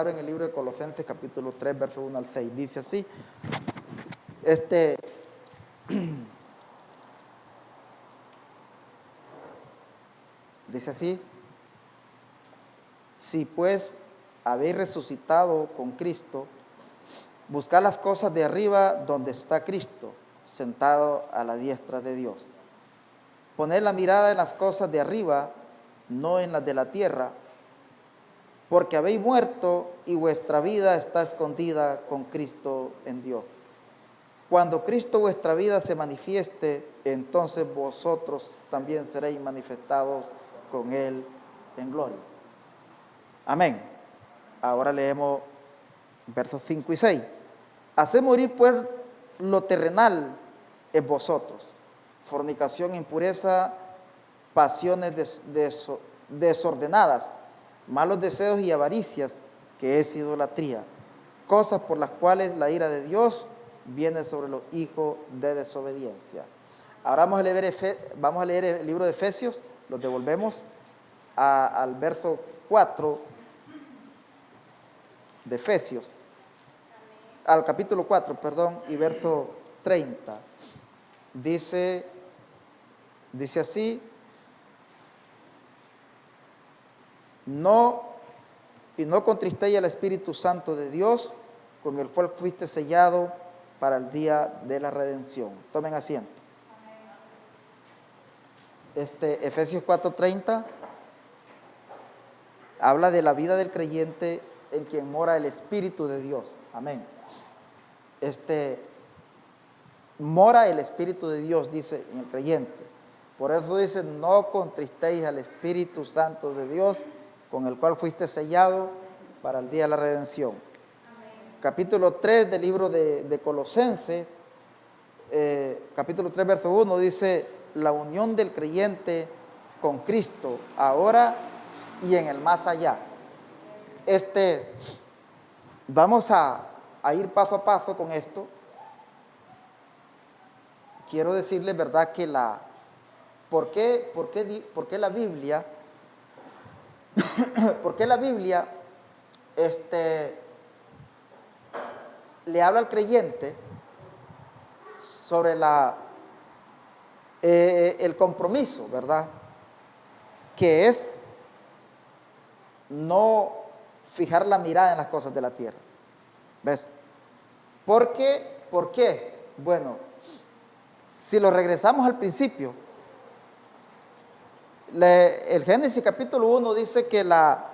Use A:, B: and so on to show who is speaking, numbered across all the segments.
A: claro en el libro de Colosenses capítulo 3, verso 1 al 6. Dice así, dice así, si pues habéis resucitado con Cristo, buscad las cosas de arriba donde está Cristo, sentado a la diestra de Dios. Poned la mirada en las cosas de arriba, no en las de la tierra, porque habéis muerto y vuestra vida está escondida con Cristo en Dios. Cuando Cristo vuestra vida se manifieste, entonces vosotros también seréis manifestados con Él en gloria. Amén. Ahora leemos versos 5 y 6. Haced morir pues lo terrenal en vosotros: fornicación, impureza, pasiones desordenadas, malos deseos y avaricias, que es idolatría, cosas por las cuales la ira de Dios viene sobre los hijos de desobediencia. Ahora vamos a leer el libro de Efesios, los devolvemos al verso 4 de Efesios, al capítulo 4, perdón, y verso 30. Dice así: no contristéis al Espíritu Santo de Dios, con el cual fuiste sellado para el día de la redención. Tomen asiento. Efesios 4:30 habla de la vida del creyente en quien mora el Espíritu de Dios. Amén. Mora el Espíritu de Dios, dice, en el creyente. Por eso dice, no contristéis al Espíritu Santo de Dios, con el cual fuiste sellado para el día de la redención. Amén. Capítulo 3 del libro de Colosenses, capítulo 3, verso 1, dice, la unión del creyente con Cristo, ahora y en el más allá. Vamos a ir paso a paso con esto. Quiero decirles, ¿verdad?, que ¿por qué la Biblia, por qué la Biblia le habla al creyente sobre el compromiso, ¿verdad?, que es no fijar la mirada en las cosas de la tierra? ¿Ves? ¿Por qué? Bueno, si lo regresamos al principio, el Génesis capítulo 1 dice que la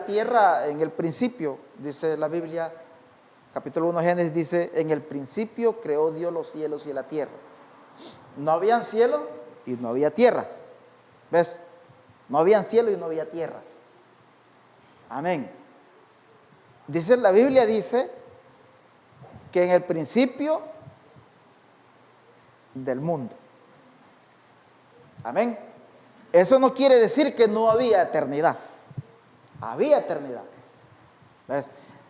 A: tierra en el principio, dice la Biblia, capítulo 1 de Génesis dice, en el principio creó Dios los cielos y la tierra. No habían cielo y no había tierra. ¿Ves? No habían cielo y no había tierra. Amén. La Biblia dice que en el principio del mundo. Amén. Eso no quiere decir que no había eternidad. Había eternidad. ¿Ves?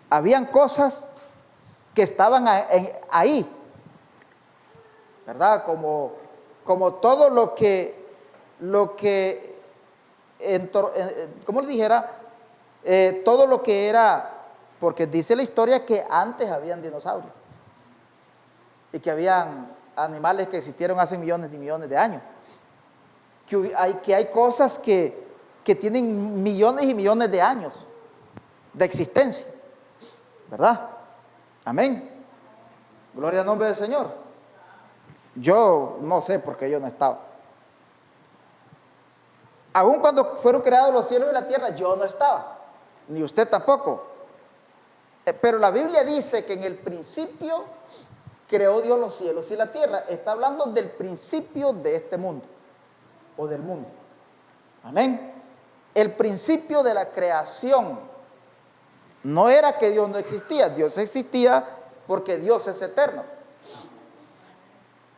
A: Habían cosas que estaban ahí, ¿verdad? Como todo lo que ¿cómo le dijera? Todo lo que era, porque dice la historia que antes habían dinosaurios y que habían animales que existieron hace millones y millones de años, que hay cosas que tienen millones y millones de años de existencia, ¿verdad? Amén. Gloria al nombre del Señor. Yo no sé por qué yo no estaba. Aún cuando fueron creados los cielos y la tierra, yo no estaba, ni usted tampoco. Pero la Biblia dice que en el principio creó Dios los cielos y la tierra. Está hablando del principio de este mundo, o del mundo. Amén. El principio de la creación no era que Dios no existía. Dios existía porque Dios es eterno.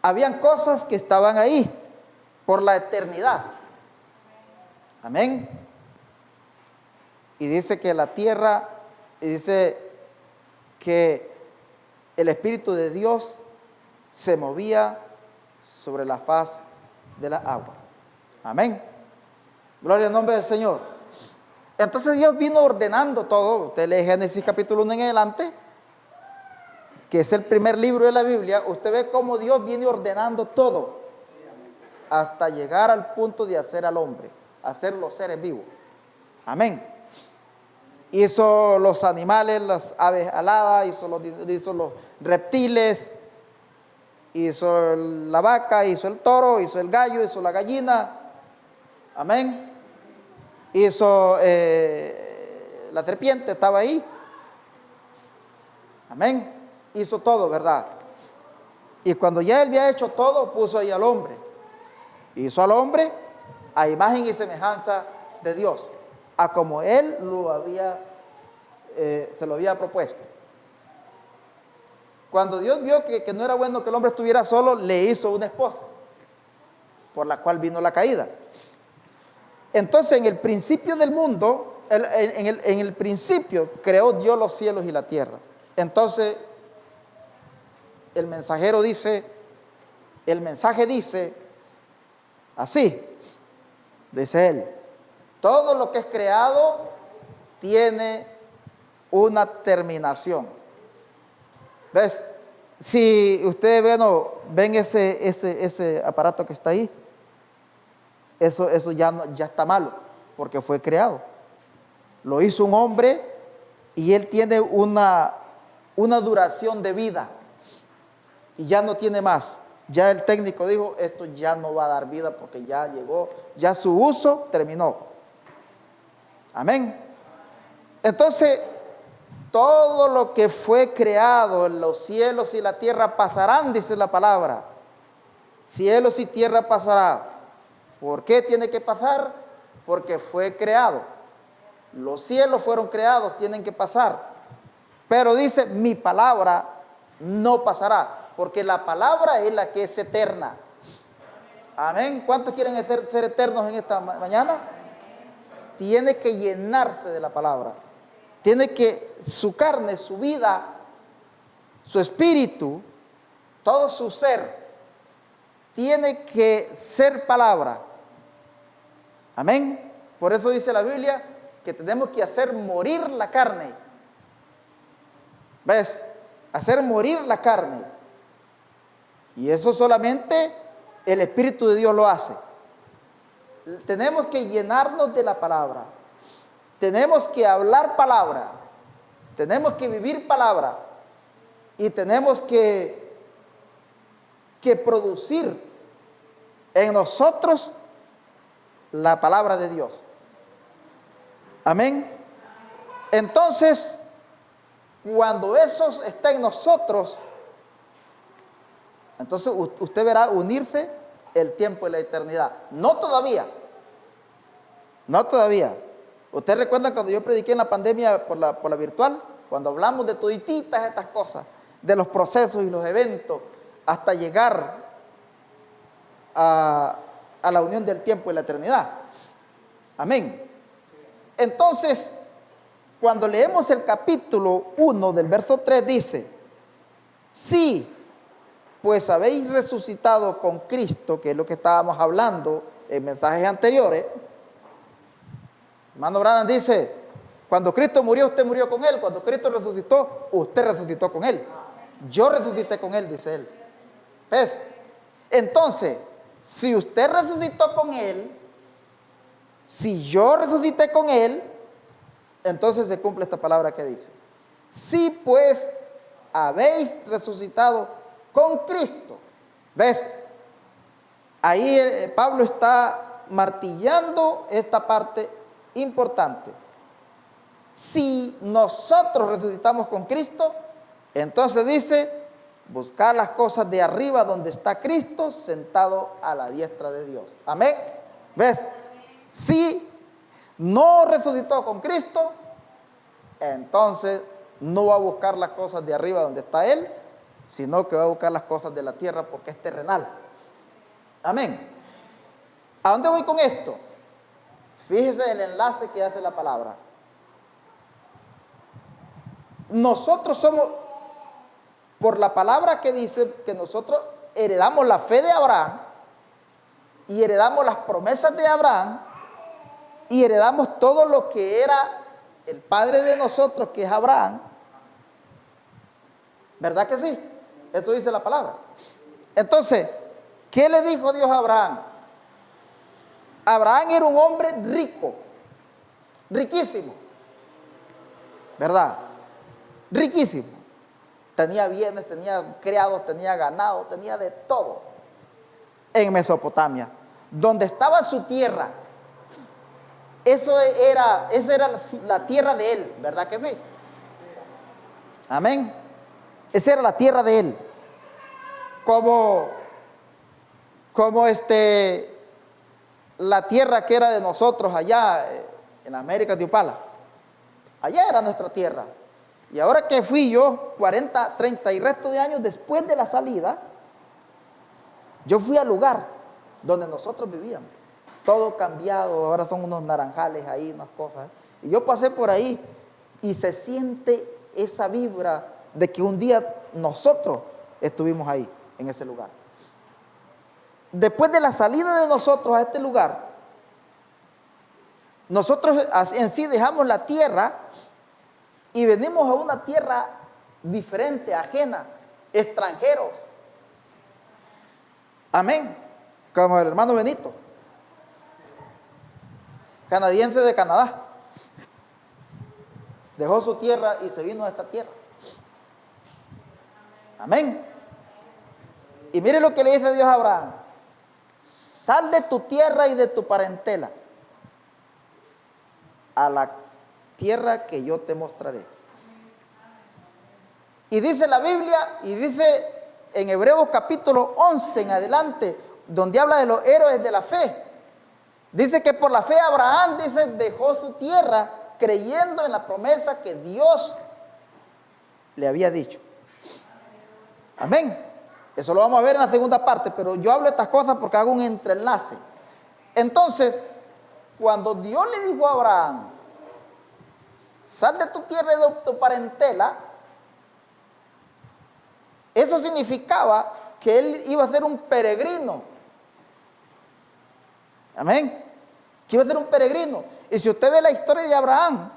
A: Habían cosas que estaban ahí por la eternidad. Amén. Y dice que la tierra, y dice que el Espíritu de Dios se movía sobre la faz de la agua. Amén. Gloria al nombre del Señor. Entonces Dios vino ordenando todo. Usted lee Génesis capítulo 1 en adelante, que es el primer libro de la Biblia. Usted ve cómo Dios viene ordenando todo hasta llegar al punto de hacer al hombre, hacer los seres vivos. Amén. Hizo los animales, las aves aladas, hizo los reptiles, hizo la vaca, hizo el toro, hizo el gallo, hizo la gallina. Amén. Hizo la serpiente, estaba ahí. Amén. Hizo todo, ¿verdad? Y cuando ya él había hecho todo, puso ahí al hombre. Hizo al hombre a imagen y semejanza de Dios, a como él se lo había propuesto. Cuando Dios vio que no era bueno que el hombre estuviera solo, le hizo una esposa, por la cual vino la caída. Entonces, en el principio del mundo, en el principio creó Dios los cielos y la tierra. Entonces, el mensaje dice así, dice él: todo lo que es creado tiene una terminación. ¿Ves? Si ustedes ven ese aparato que está ahí, eso ya está malo, porque fue creado. Lo hizo un hombre y él tiene una duración de vida y ya no tiene más. Ya el técnico dijo, esto ya no va a dar vida porque ya llegó, ya su uso terminó. Amén. Entonces, todo lo que fue creado en los cielos y la tierra pasarán, dice la palabra. Cielos y tierra pasará. ¿Por qué tiene que pasar? Porque fue creado. Los cielos fueron creados, tienen que pasar. Pero dice, mi palabra no pasará, porque la palabra es la que es eterna. Amén. ¿Cuántos quieren ser eternos en esta mañana? Tiene que llenarse de la palabra. Tiene que su carne, su vida, su espíritu, todo su ser, tiene que ser palabra. Amén. Por eso dice la Biblia que tenemos que hacer morir la carne. ¿Ves? Hacer morir la carne. Y eso solamente el Espíritu de Dios lo hace. Tenemos que llenarnos de la palabra. Tenemos que hablar palabra. Tenemos que vivir palabra. Y tenemos que producir en nosotros la palabra de Dios. Amén. Entonces, cuando eso está en nosotros, entonces usted verá unirse el tiempo y la eternidad. No todavía. No todavía. ¿Usted recuerda cuando yo prediqué en la pandemia por la virtual? Cuando hablamos de todititas estas cosas, de los procesos y los eventos, hasta llegar a la unión del tiempo y la eternidad. Amén. Entonces, cuando leemos el capítulo 1 del verso 3 dice, sí, pues habéis resucitado con Cristo, que es lo que estábamos hablando en mensajes anteriores. Hermano Branham dice, cuando Cristo murió, usted murió con Él. Cuando Cristo resucitó, usted resucitó con Él. Yo resucité con Él, dice Él. ¿Ves? Entonces, si usted resucitó con Él, si yo resucité con Él, entonces se cumple esta palabra que dice, si pues habéis resucitado con Cristo. ¿Ves? Ahí Pablo está martillando esta parte importante. Si nosotros resucitamos con Cristo, entonces dice, buscar las cosas de arriba donde está Cristo sentado a la diestra de Dios. Amén. ¿Ves? Si no resucitó con Cristo, entonces no va a buscar las cosas de arriba donde está Él, sino que va a buscar las cosas de la tierra porque es terrenal. Amén. ¿A dónde voy con esto? Fíjese el enlace que hace la palabra. Nosotros somos, por la palabra que dice que nosotros heredamos la fe de Abraham y heredamos las promesas de Abraham y heredamos todo lo que era el padre de nosotros, que es Abraham. ¿Verdad que sí? Eso dice la palabra. Entonces, ¿qué le dijo Dios a Abraham? Abraham era un hombre rico, riquísimo, ¿verdad? Riquísimo. Tenía bienes, tenía criados, tenía ganado, tenía de todo en Mesopotamia, donde estaba su tierra. Esa era la tierra de él, ¿verdad que sí? Amén. Esa era la tierra de él. Como la tierra que era de nosotros allá en América de Upala. Allá era nuestra tierra. Y ahora que fui yo, 40, 30 y resto de años después de la salida, yo fui al lugar donde nosotros vivíamos. Todo cambiado, ahora son unos naranjales ahí, unas cosas. Y yo pasé por ahí y se siente esa vibra de que un día nosotros estuvimos ahí, en ese lugar. Después de la salida de nosotros a este lugar, nosotros en sí dejamos la tierra y venimos a una tierra diferente, ajena, extranjeros. Amén. Como el hermano Benito, canadiense de Canadá. Dejó su tierra y se vino a esta tierra. Amén. Y mire lo que le dice Dios a Abraham: sal de tu tierra y de tu parentela a la tierra que yo te mostraré. Y dice la Biblia, y dice en Hebreos capítulo 11 en adelante, donde habla de los héroes de la fe, dice que por la fe Abraham, dice, dejó su tierra creyendo en la promesa que Dios le había dicho. Amén. Eso lo vamos a ver en la segunda parte, pero yo hablo de estas cosas porque hago un entrelace. Entonces, cuando Dios le dijo a Abraham, sal de tu tierra y de tu parentela, eso significaba que él iba a ser un peregrino. Amén. Que iba a ser un peregrino. Y si usted ve la historia de Abraham,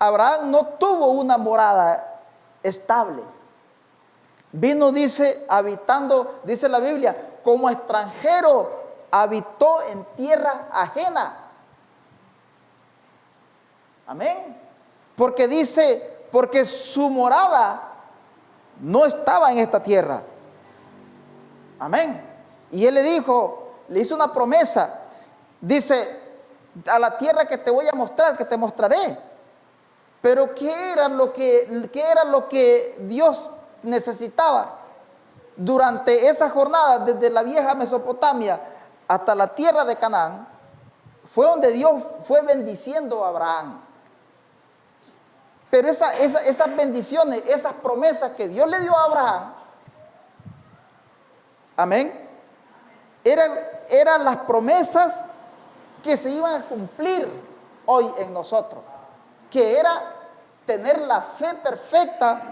A: Abraham no tuvo una morada estable. Vino, dice, habitando, dice la Biblia, como extranjero, habitó en tierra ajena. Amén. Porque dice, porque su morada no estaba en esta tierra. Amén. Y él le dijo, le hizo una promesa. Dice, a la tierra que te voy a mostrar, que te mostraré. Pero ¿qué era lo que Dios necesitaba? Durante esa jornada, desde la vieja Mesopotamia hasta la tierra de Canaán, fue donde Dios fue bendiciendo a Abraham. Pero esas bendiciones, esas promesas que Dios le dio a Abraham, amén, eran las promesas que se iban a cumplir hoy en nosotros, que era tener la fe perfecta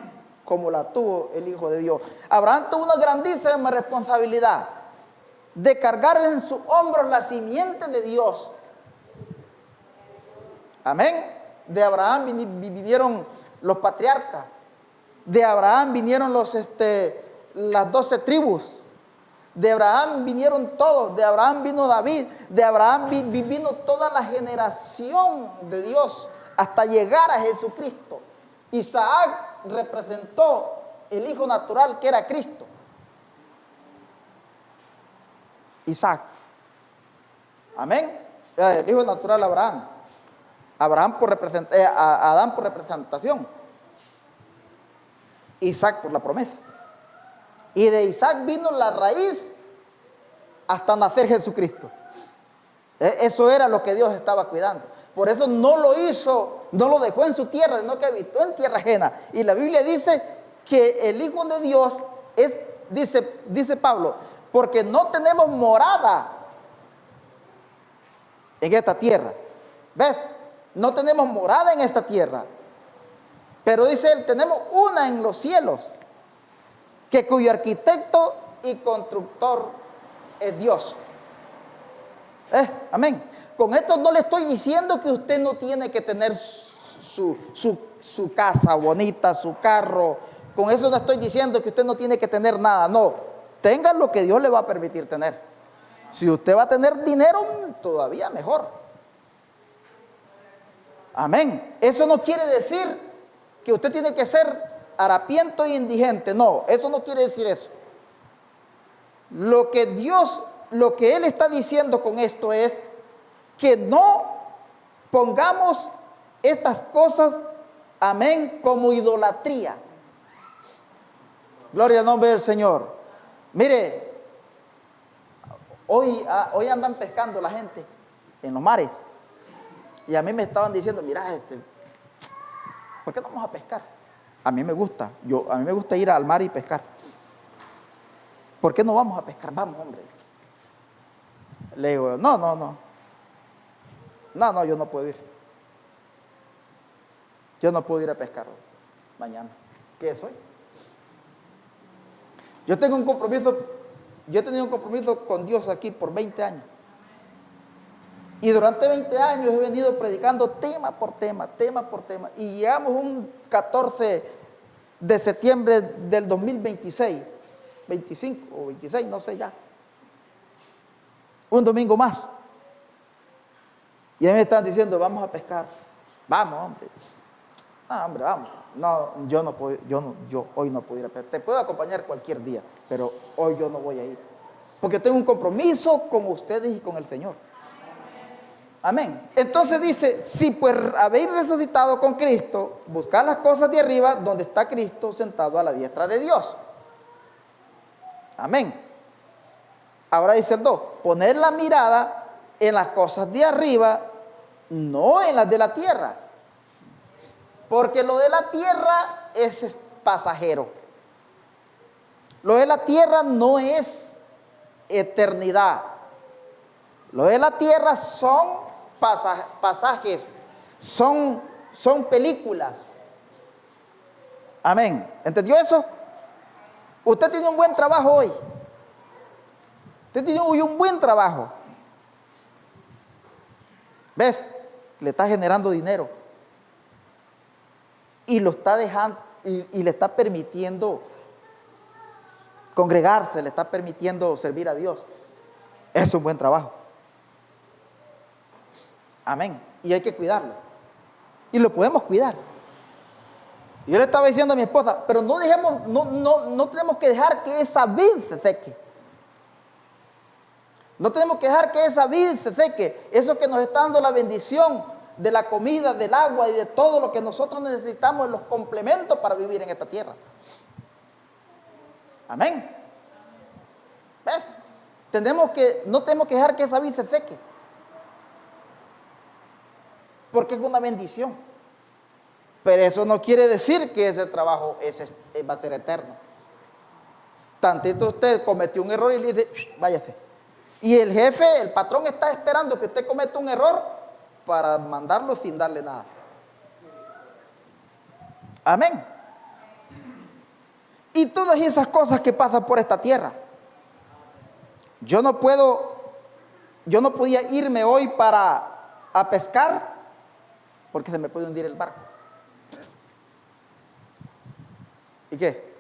A: como la tuvo el Hijo de Dios. Abraham tuvo una grandísima responsabilidad de cargar en sus hombros la simiente de Dios. Amén. De Abraham vinieron los patriarcas. De Abraham vinieron las 12 tribus. De Abraham vinieron todos. De Abraham vino David. De Abraham vino toda la generación de Dios hasta llegar a Jesucristo. Isaac representó el hijo natural que era Cristo. Isaac. Amén. El hijo natural Abraham. Adán por representación. Isaac por la promesa. Y de Isaac vino la raíz hasta nacer Jesucristo. Eso era lo que Dios estaba cuidando. Por eso no lo hizo, no lo dejó en su tierra, sino que habitó en tierra ajena. Y la Biblia dice que el Hijo de Dios es, dice Pablo, porque no tenemos morada en esta tierra. ¿Ves? No tenemos morada en esta tierra. Pero dice él, tenemos una en los cielos, cuyo arquitecto y constructor es Dios. Amén. Con esto no le estoy diciendo que usted no tiene que tener su casa bonita, su carro. Con eso no estoy diciendo que usted no tiene que tener nada. No, tenga lo que Dios le va a permitir tener. Si usted va a tener dinero, todavía mejor. Amén. Eso no quiere decir que usted tiene que ser harapiento e indigente. No, eso no quiere decir eso. Lo que Él está diciendo con esto es que no pongamos estas cosas, amén, como idolatría. Gloria al nombre del Señor. Mire, hoy andan pescando la gente en los mares. Y a mí me estaban diciendo, mira, ¿por qué no vamos a pescar? A mí me gusta, a mí me gusta ir al mar y pescar. ¿Por qué no vamos a pescar? Vamos, hombre. Le digo, no, yo no puedo ir. Yo no puedo ir a pescar hoy, mañana. ¿Qué es hoy? Yo he tenido un compromiso con Dios aquí por 20 años. Y durante 20 años he venido predicando tema por tema. Y llegamos un 14 de septiembre del 2026, 25 o 26, no sé ya. Un domingo más. Y a mí me están diciendo, vamos a pescar. Vamos, hombre. No, hombre, vamos. No, yo hoy no puedo ir a pescar. Te puedo acompañar cualquier día, pero hoy yo no voy a ir. Porque tengo un compromiso con ustedes y con el Señor. Amén. Entonces dice, si pues habéis resucitado con Cristo, buscad las cosas de arriba, donde está Cristo sentado a la diestra de Dios. Amén. Ahora dice el 2, poned la mirada en las cosas de arriba, no en las de la tierra. Porque lo de la tierra es pasajero. Lo de la tierra no es eternidad. Lo de la tierra son pasajes, son películas. Amén. ¿Entendió eso? Usted tiene un buen trabajo hoy. Usted tiene hoy un buen trabajo. ¿Ves? Le está generando dinero. Y lo está dejando, y le está permitiendo congregarse, le está permitiendo servir a Dios. Es un buen trabajo. Amén. Y hay que cuidarlo. Y lo podemos cuidar. Y yo le estaba diciendo a mi esposa, pero no tenemos que dejar que esa vid se seque. No tenemos que dejar que esa vid se seque. Eso que nos está dando la bendición de la comida, del agua y de todo lo que nosotros necesitamos, los complementos para vivir en esta tierra. Amén. ¿Ves? No tenemos que dejar que esa vid se seque. Porque es una bendición. Pero eso no quiere decir que ese trabajo va a ser eterno. Tantito usted cometió un error y le dice, váyase. Y el jefe, el patrón está esperando que usted cometa un error para mandarlo sin darle nada. Amén. Y todas esas cosas que pasan por esta tierra. Yo no podía irme hoy a pescar porque se me puede hundir el barco. ¿Y qué?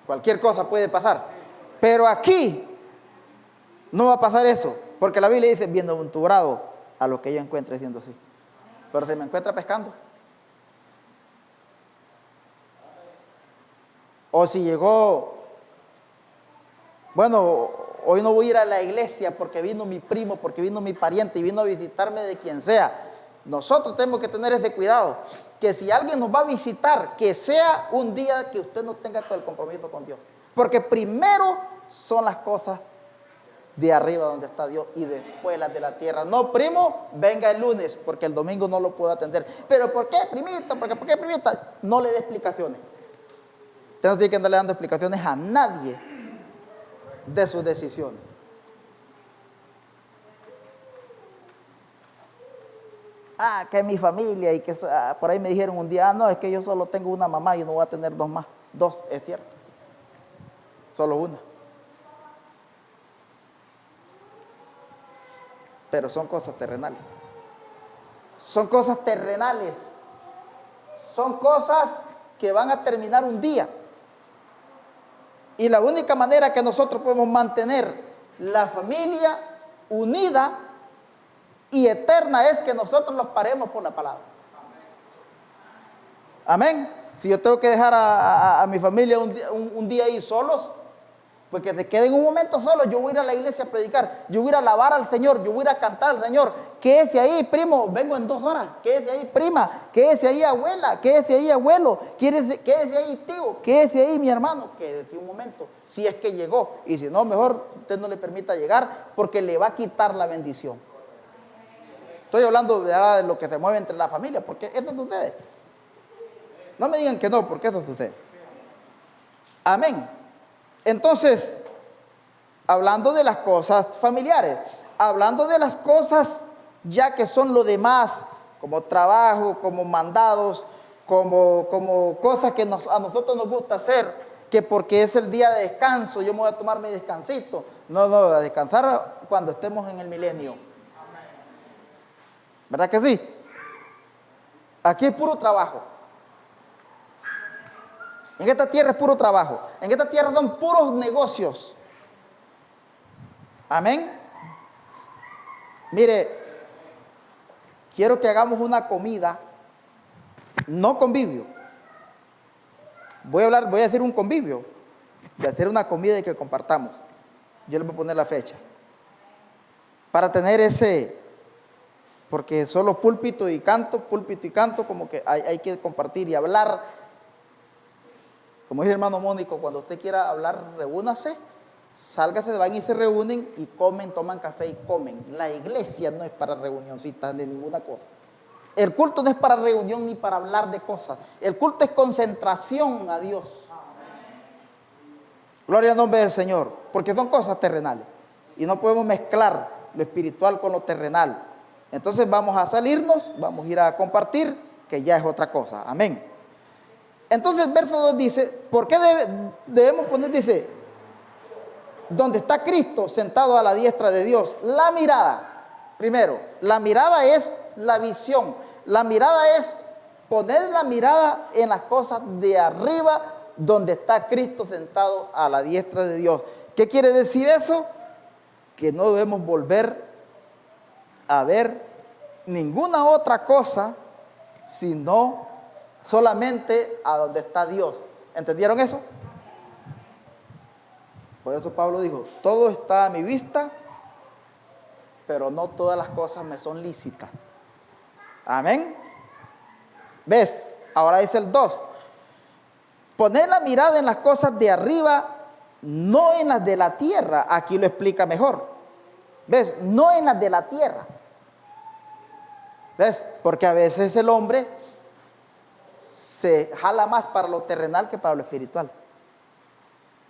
A: Cualquier cosa puede pasar. Pero aquí no va a pasar eso, porque la Biblia dice, bienaventurado a lo que ella encuentre siendo así. Pero se me encuentra pescando. O si llegó, bueno, hoy no voy a ir a la iglesia porque vino mi primo, porque vino mi pariente y vino a visitarme de quien sea. Nosotros tenemos que tener ese cuidado, que si alguien nos va a visitar, que sea un día que usted no tenga todo el compromiso con Dios. Porque primero son las cosas de arriba donde está Dios y después las de la tierra. No, primo, venga el lunes porque el domingo no lo puedo atender. ¿Pero por qué, primito? ¿Por qué, primita? No le dé explicaciones. Usted no tiene que andarle dando explicaciones a nadie de sus decisiones. Que mi familia y que por ahí me dijeron un día, no, es que yo solo tengo una mamá y no voy a tener dos más. Dos, es cierto. Solo una. pero son cosas terrenales. Son cosas terrenales. Son cosas que van a terminar un día. Y la única manera que nosotros podemos mantener la familia unida y eterna es que nosotros los paremos por la palabra. Amén. Si yo tengo que dejar a mi familia un día ahí solos, pues que se queden un momento solos. Yo voy a ir a la iglesia a predicar, yo voy a ir a alabar al Señor, yo voy a ir a cantar al Señor. Quédese ahí, primo, vengo en 2 horas. Quédese ahí, prima, quédese ahí, abuela, quédese ahí, abuelo, quédese ahí, tío, quédese ahí, mi hermano. Quédese un momento, si es que llegó. Y si no, mejor usted no le permita llegar, porque le va a quitar la bendición. Estoy hablando de lo que se mueve entre la familia, porque eso sucede. No me digan que no, porque eso sucede. Amén. Entonces, hablando de las cosas familiares, hablando de las cosas ya que son lo demás, como trabajo, como mandados, como cosas que a nosotros nos gusta hacer, que porque es el día de descanso, yo me voy a tomar mi descansito. No, a descansar cuando estemos en el milenio. ¿Verdad que sí? Aquí es puro trabajo. En esta tierra es puro trabajo. En esta tierra son puros negocios. Amén. Mire, quiero que hagamos una comida, no convivio. Voy a decir un convivio, de hacer una comida y que compartamos. Yo le voy a poner la fecha. Para tener porque solo púlpito y canto, como que hay que compartir y hablar. Como dice el hermano Mónico, cuando usted quiera hablar, reúnase, sálgase, van y se reúnen y comen, toman café y comen. La iglesia no es para reunioncitas de ninguna cosa. El culto no es para reunión ni para hablar de cosas. El culto es concentración a Dios. Gloria al nombre del Señor, porque son cosas terrenales. Y no podemos mezclar lo espiritual con lo terrenal. Entonces vamos a salirnos, vamos a ir a compartir, que ya es otra cosa. Amén. Entonces el verso 2 dice, ¿por qué debemos poner? Dice, donde está Cristo sentado a la diestra de Dios. La mirada, primero, la mirada es la visión. La mirada es poner la mirada en las cosas de arriba, donde está Cristo sentado a la diestra de Dios. ¿Qué quiere decir eso? Que no debemos volver a ver ninguna otra cosa, sino solamente a donde está Dios. ¿Entendieron eso? Por eso Pablo dijo, todo está a mi vista, pero no todas las cosas me son lícitas. Amén. ¿Ves? Ahora dice el 2. Poner la mirada en las cosas de arriba, no en las de la tierra. Aquí lo explica mejor. ¿Ves? No en las de la tierra. ¿Ves? Porque a veces el hombre se jala más para lo terrenal que para lo espiritual.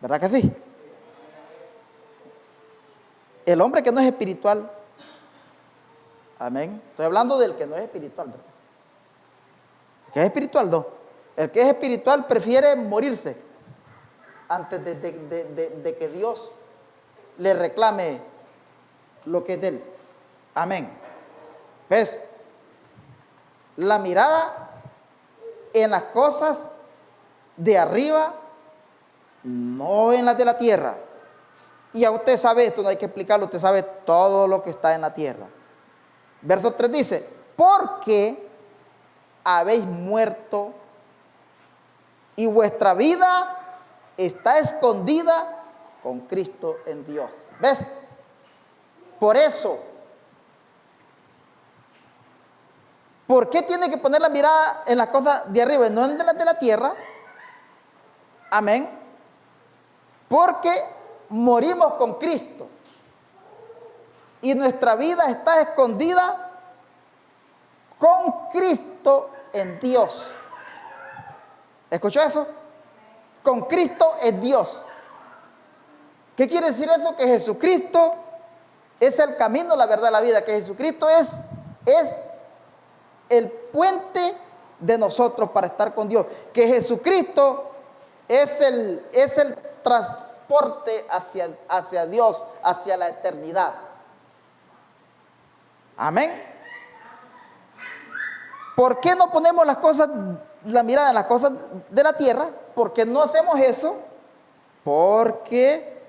A: ¿Verdad que sí? El hombre que no es espiritual, amén. Estoy hablando del que no es espiritual, ¿verdad? El que es espiritual, no. El que es espiritual prefiere morirse antes de que Dios le reclame lo que es de él. Amén. ¿Ves? La mirada en las cosas de arriba, no en las de la tierra. Y ya usted sabe esto, no hay que explicarlo, usted sabe todo lo que está en la tierra. Verso 3 dice, porque habéis muerto y vuestra vida está escondida con Cristo en Dios. ¿Ves? Por eso, ¿por qué tiene que poner la mirada en las cosas de arriba y no en las de la tierra? Amén. Porque morimos con Cristo y nuestra vida está escondida con Cristo en Dios. ¿Escuchó eso? Con Cristo en Dios. ¿Qué quiere decir eso? Que Jesucristo es el camino, la verdad, la vida. Que Jesucristo es el puente de nosotros para estar con Dios. Que Jesucristo es el transporte hacia Dios, hacia la eternidad. Amén. ¿Por qué no ponemos la mirada en las cosas de la tierra? ¿Por qué no hacemos eso? Porque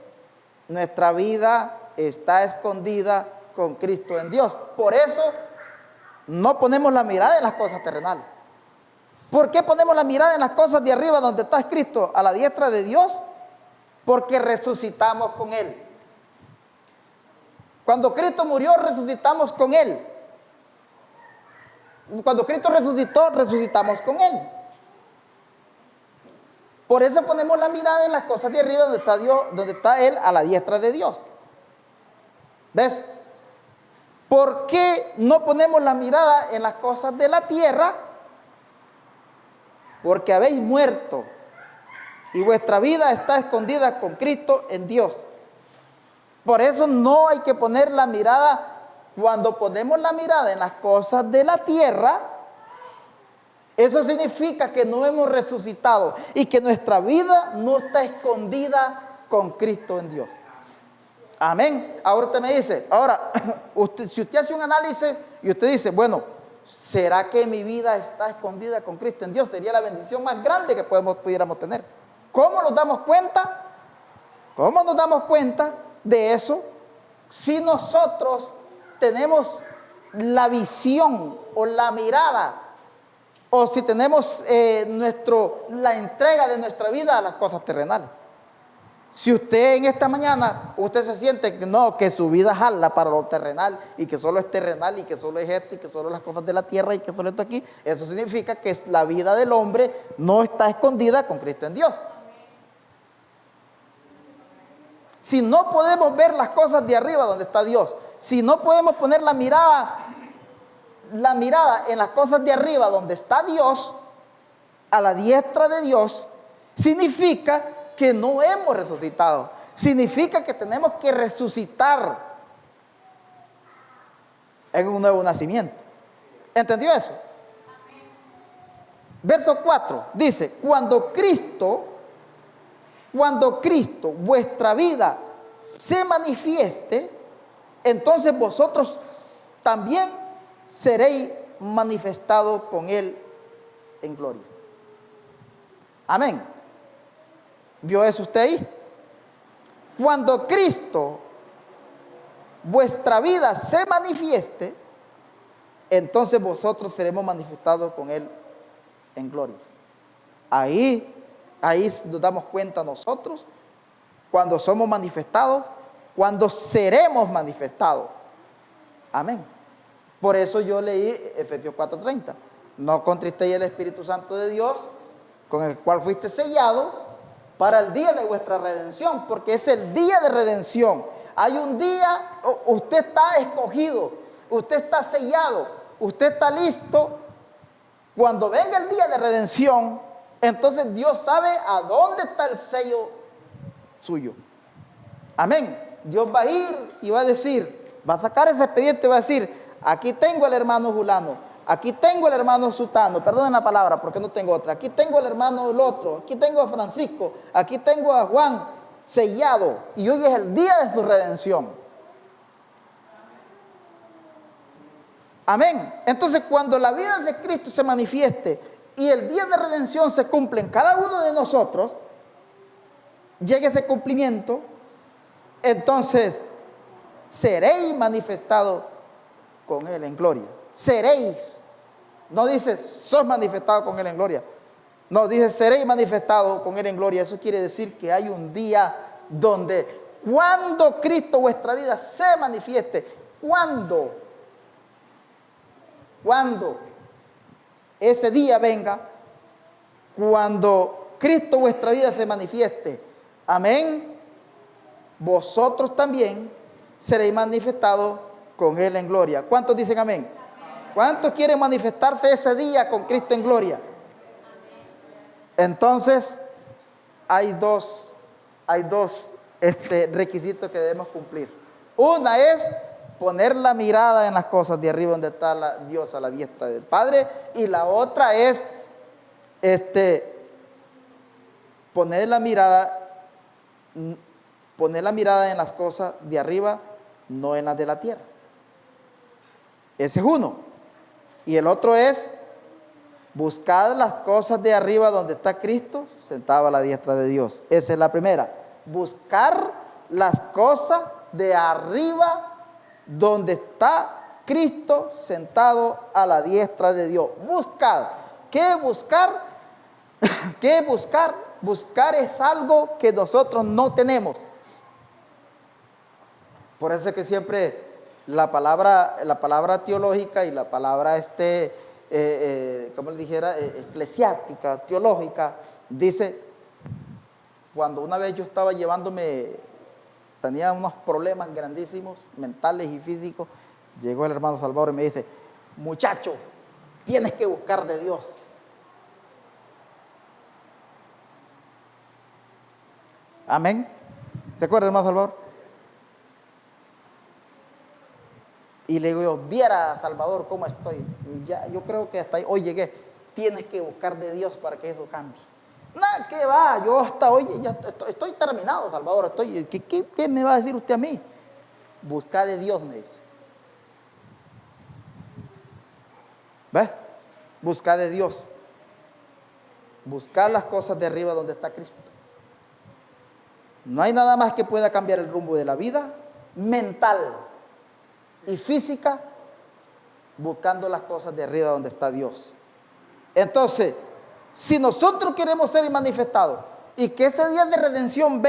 A: nuestra vida está escondida con Cristo en Dios. Por eso no ponemos la mirada en las cosas terrenales. ¿Por qué ponemos la mirada en las cosas de arriba donde está Cristo a la diestra de Dios? Porque resucitamos con Él. Cuando Cristo murió, resucitamos con Él. Cuando Cristo resucitó, resucitamos con Él. Por eso ponemos la mirada en las cosas de arriba donde está Dios, donde está Él a la diestra de Dios. ¿Ves? ¿Por qué no ponemos la mirada en las cosas de la tierra? Porque habéis muerto y vuestra vida está escondida con Cristo en Dios. Por eso no hay que poner la mirada. Cuando ponemos la mirada en las cosas de la tierra, eso significa que no hemos resucitado y que nuestra vida no está escondida con Cristo en Dios. Amén. Ahora usted me dice, si usted hace un análisis y usted dice, bueno, ¿será que mi vida está escondida con Cristo en Dios? Sería la bendición más grande que pudiéramos tener. ¿Cómo nos damos cuenta? ¿Cómo nos damos cuenta de eso? Si nosotros tenemos la visión o la mirada, o si tenemos la entrega de nuestra vida a las cosas terrenales. Si usted en esta mañana, usted se siente que su vida jala para lo terrenal, y que solo es terrenal, y que solo es esto, y que solo las cosas de la tierra, y que solo esto aquí, eso significa que la vida del hombre no está escondida con Cristo en Dios. Si no podemos ver las cosas de arriba donde está Dios, si no podemos poner la mirada en las cosas de arriba donde está Dios, a la diestra de Dios, significa que no hemos resucitado. Significa que tenemos que resucitar en un nuevo nacimiento. ¿Entendió eso? Verso 4 dice, cuando Cristo, vuestra vida, se manifieste, entonces vosotros también seréis manifestados con Él en gloria. Amén. ¿Vio eso usted ahí? Cuando Cristo, vuestra vida, se manifieste, entonces vosotros seremos manifestados con Él en gloria. Ahí nos damos cuenta nosotros cuando somos manifestados, cuando seremos manifestados. Amén. Por eso yo leí Efesios 4:30. No contristéis el Espíritu Santo de Dios, con el cual fuiste sellado para el día de vuestra redención, porque es el día de redención. Hay un día, usted está escogido, usted está sellado, usted está listo. Cuando venga el día de redención, entonces Dios sabe a dónde está el sello suyo. Amén. Dios va a ir y va a decir, va a sacar ese expediente y va a decir, aquí tengo al hermano Julano, aquí tengo al hermano Sutano, perdonen la palabra porque no tengo otra, aquí tengo al hermano el otro, aquí tengo a Francisco, aquí tengo a Juan sellado, y hoy es el día de su redención. Amén. Entonces, cuando la vida de Cristo se manifieste y el día de redención se cumple en cada uno de nosotros, llegue ese cumplimiento, entonces seréis manifestados con Él en gloria. Seréis. No dice, sos manifestado con Él en gloria. No, dice, seréis manifestados con Él en gloria. Eso quiere decir que hay un día donde, cuando Cristo vuestra vida se manifieste, cuando ese día venga, cuando Cristo vuestra vida se manifieste, amén, vosotros también seréis manifestados con Él en gloria. ¿Cuántos dicen amén? ¿Cuántos quieren manifestarse ese día con Cristo en gloria? Entonces, hay dos requisitos que debemos cumplir. Una es poner la mirada en las cosas de arriba donde está Dios a la diestra del Padre, y la otra es poner la mirada en las cosas de arriba, no en las de la tierra. Ese es uno. Y el otro es buscar las cosas de arriba donde está Cristo sentado a la diestra de Dios. Esa es la primera. Buscar las cosas de arriba donde está Cristo sentado a la diestra de Dios. Buscar. ¿Qué buscar? ¿Qué buscar? Buscar es algo que nosotros no tenemos. Por eso es que siempre la palabra teológica y la palabra como le dijera, eclesiástica, teológica, dice, cuando una vez yo estaba tenía unos problemas grandísimos, mentales y físicos, llegó el hermano Salvador y me dice, muchacho, tienes que buscar de Dios. Amén. ¿Se acuerda, hermano Salvador? Y le digo yo, viera, Salvador, cómo estoy. Ya, yo creo que hasta hoy llegué. Tienes que buscar de Dios para que eso cambie. Nada, ¿qué va? Yo hasta hoy ya estoy terminado, Salvador. ¿Qué me va a decir usted a mí? Buscar de Dios, me dice. ¿Ves? Buscar de Dios. Buscar las cosas de arriba donde está Cristo. No hay nada más que pueda cambiar el rumbo de la vida mental y física buscando las cosas de arriba donde está Dios. Entonces, si nosotros queremos ser manifestados y que ese día de redención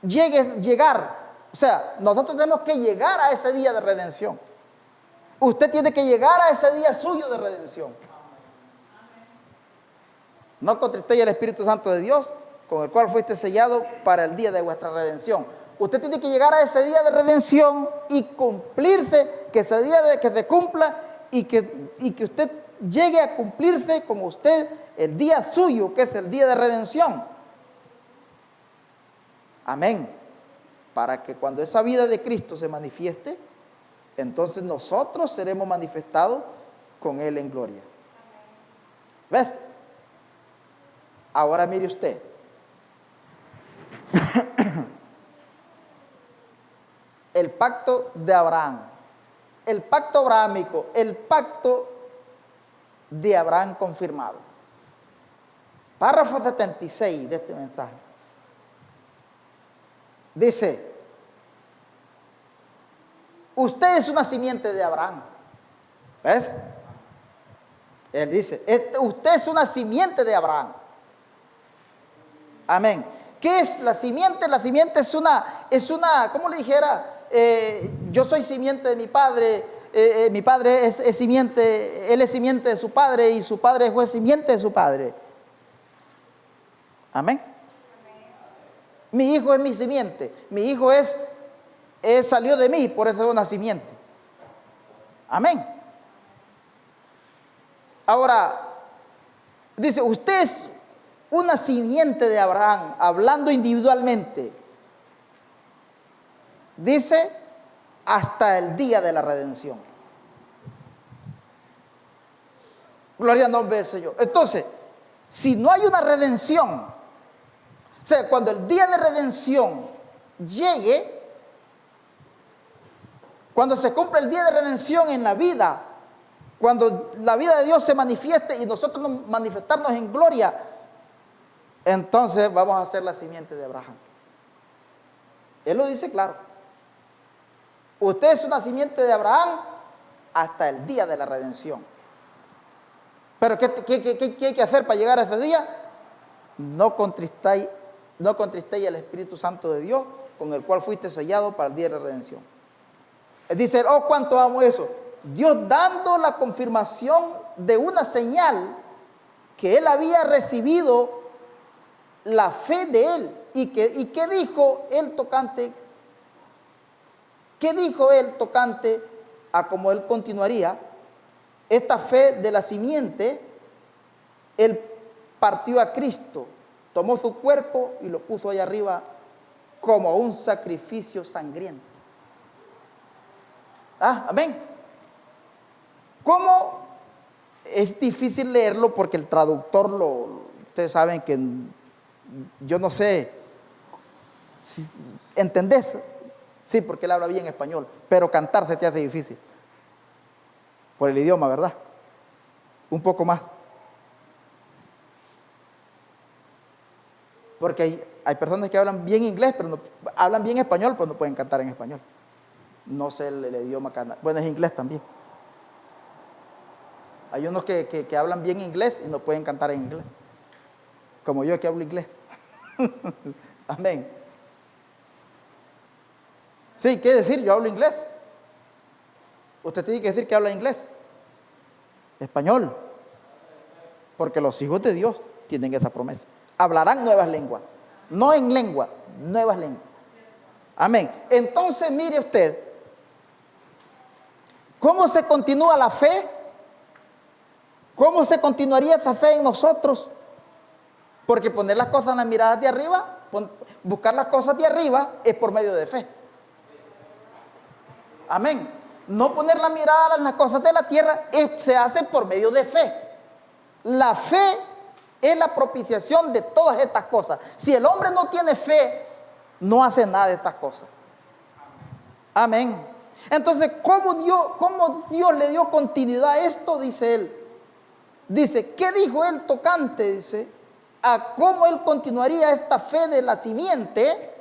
A: llegar, o sea, nosotros tenemos que llegar a ese día de redención. Usted tiene que llegar a ese día suyo de redención. No contristéis el Espíritu Santo de Dios, con el cual fuiste sellado para el día de vuestra redención. Usted tiene que llegar a ese día de redención y cumplirse, que ese día que se cumpla y que usted llegue a cumplirse con usted el día suyo, que es el día de redención. Amén. Para que cuando esa vida de Cristo se manifieste, entonces nosotros seremos manifestados con Él en gloria. ¿Ves? Ahora mire usted. El pacto de Abraham, el pacto abrahámico, el pacto de Abraham confirmado. Párrafo 76 de este mensaje. Dice, usted es una simiente de Abraham. ¿Ves? Él dice, usted es una simiente de Abraham. Amén. ¿Qué es la simiente? La simiente es una, ¿cómo le dijera? Yo soy simiente de mi padre es simiente, él es simiente de su padre y su padre fue simiente de su padre. Amén. Mi hijo es mi simiente, mi hijo salió de mí, por eso es una simiente. Amén. Ahora, dice, usted es una simiente de Abraham, hablando individualmente. Dice, hasta el día de la redención. Gloria al nombre del Señor. Entonces, si no hay una redención, o sea, cuando el día de redención llegue, cuando se cumpla el día de redención en la vida, cuando la vida de Dios se manifieste y nosotros manifestarnos en gloria, entonces vamos a ser la simiente de Abraham. Él lo dice claro. Usted es una simiente de Abraham hasta el día de la redención. Pero ¿qué hay que hacer para llegar a ese día? No contristéis el Espíritu Santo de Dios, con el cual fuiste sellado para el día de la redención. Él dice, oh, cuánto amo eso. Dios dando la confirmación de una señal que él había recibido la fe de él. ¿Y qué dijo él tocante? ¿Qué dijo él tocante a cómo él continuaría? Esta fe de la simiente, él partió a Cristo, tomó su cuerpo y lo puso allá arriba como un sacrificio sangriento. Amén. ¿Cómo? Es difícil leerlo porque el traductor ustedes saben que yo no sé si entendés. Sí, porque él habla bien español, pero cantar se te hace difícil. por el idioma, ¿verdad? Un poco más. Porque hay personas que hablan bien inglés, pero no, hablan bien español, pero no pueden cantar en español. No sé el idioma canadiense. Bueno, es inglés también. Hay unos que hablan bien inglés y no pueden cantar en inglés. Como yo que hablo inglés. Amén. Sí, ¿qué decir? Yo hablo inglés. Usted tiene que decir que habla inglés. Español. Porque los hijos de Dios tienen esa promesa. Hablarán nuevas lenguas. No en lengua, nuevas lenguas. Amén. Entonces, mire usted, ¿cómo se continúa la fe? ¿Cómo se continuaría esa fe en nosotros? Porque poner las cosas en las miradas de arriba, buscar las cosas de arriba, es por medio de fe. Amén. No poner la mirada en las cosas de la tierra, se hace por medio de fe. La fe es la propiciación de todas estas cosas. Si el hombre no tiene fe, no hace nada de estas cosas. Amén. Entonces, ¿cómo Dios le dio continuidad a esto? Dice él. Dice, ¿qué dijo él tocante? Dice, a cómo él continuaría esta fe de la simiente.